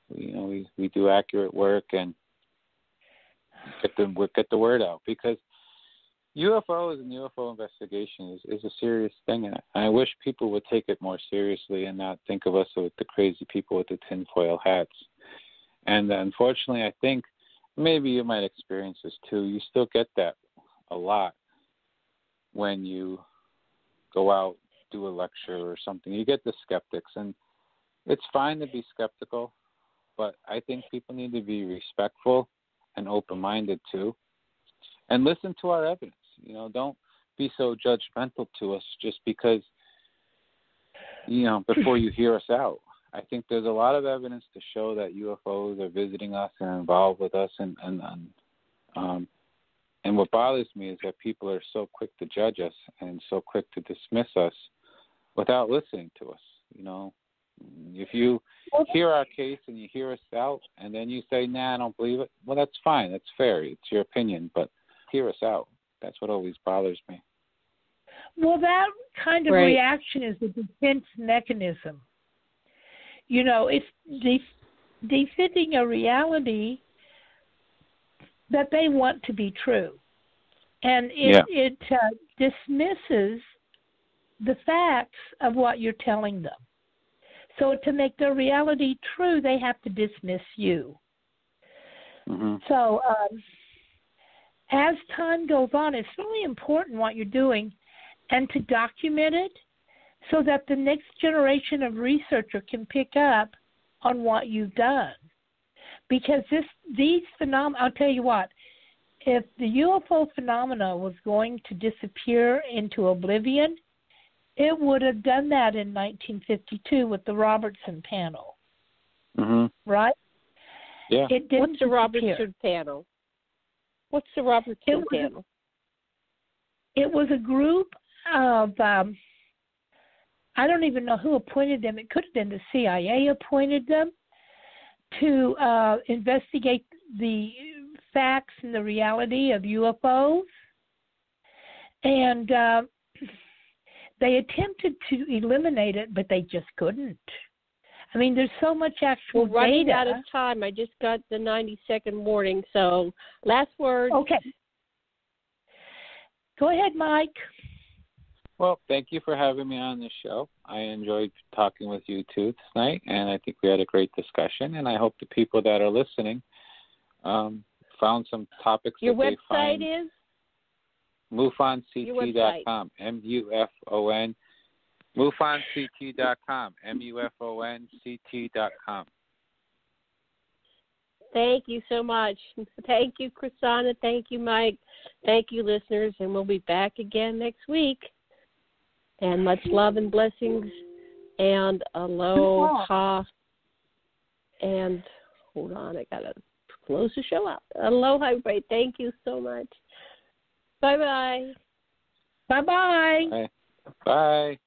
we do accurate work and get the word out, because UFOs and UFO investigation is a serious thing, and I wish people would take it more seriously and not think of us with the crazy people with the tinfoil hats. And unfortunately, I think maybe you might experience this too. You still get that a lot when you go out, do a lecture or something. You get the skeptics, and it's fine to be skeptical, but I think people need to be respectful and open-minded too, and listen to our evidence. Don't be so judgmental to us just because, before you hear us out. I think there's a lot of evidence to show that UFOs are visiting us and involved with us, and what bothers me is that people are so quick to judge us and so quick to dismiss us without listening to us. If you hear our case and you hear us out and then you say, nah, I don't believe it, well, that's fine. That's fair. It's your opinion, but hear us out. That's what always bothers me. Well, that kind of reaction is a defense mechanism. It's defending a reality that they want to be true. And it dismisses the facts of what you're telling them. So to make their reality true, they have to dismiss you. Mm-hmm. So as time goes on, it's really important what you're doing and to document it so that the next generation of researcher can pick up on what you've done. Because these phenomena, I'll tell you what, if the UFO phenomena was going to disappear into oblivion, it would have done that in 1952 with the Robertson panel. Mm-hmm. Right? Yeah. It didn't What's the Robertson panel? What's the Robertson panel? It was a group of, I don't even know who appointed them. It could have been the CIA appointed them to investigate the facts and the reality of UFOs. And they attempted to eliminate it, but they just couldn't. I mean, there's so much actual data. We're running out of time. I just got the 90-second warning, so last word. Okay. Go ahead, Mike. Well, thank you for having me on this show. I enjoyed talking with you too tonight, and I think we had a great discussion, and I hope the people that are listening found some topics Your that they find. Your website is? MUFONCT.com, MUFON, MUFONCT.com, MUFONCT.com. Thank you so much. Thank you, Krsanna. Thank you, Mike. Thank you, listeners, and we'll be back again next week. And much love and blessings, and aloha. And hold on, I got to close the show out. Aloha, everybody. Thank you so much. Bye-bye. Bye-bye. Bye. Bye.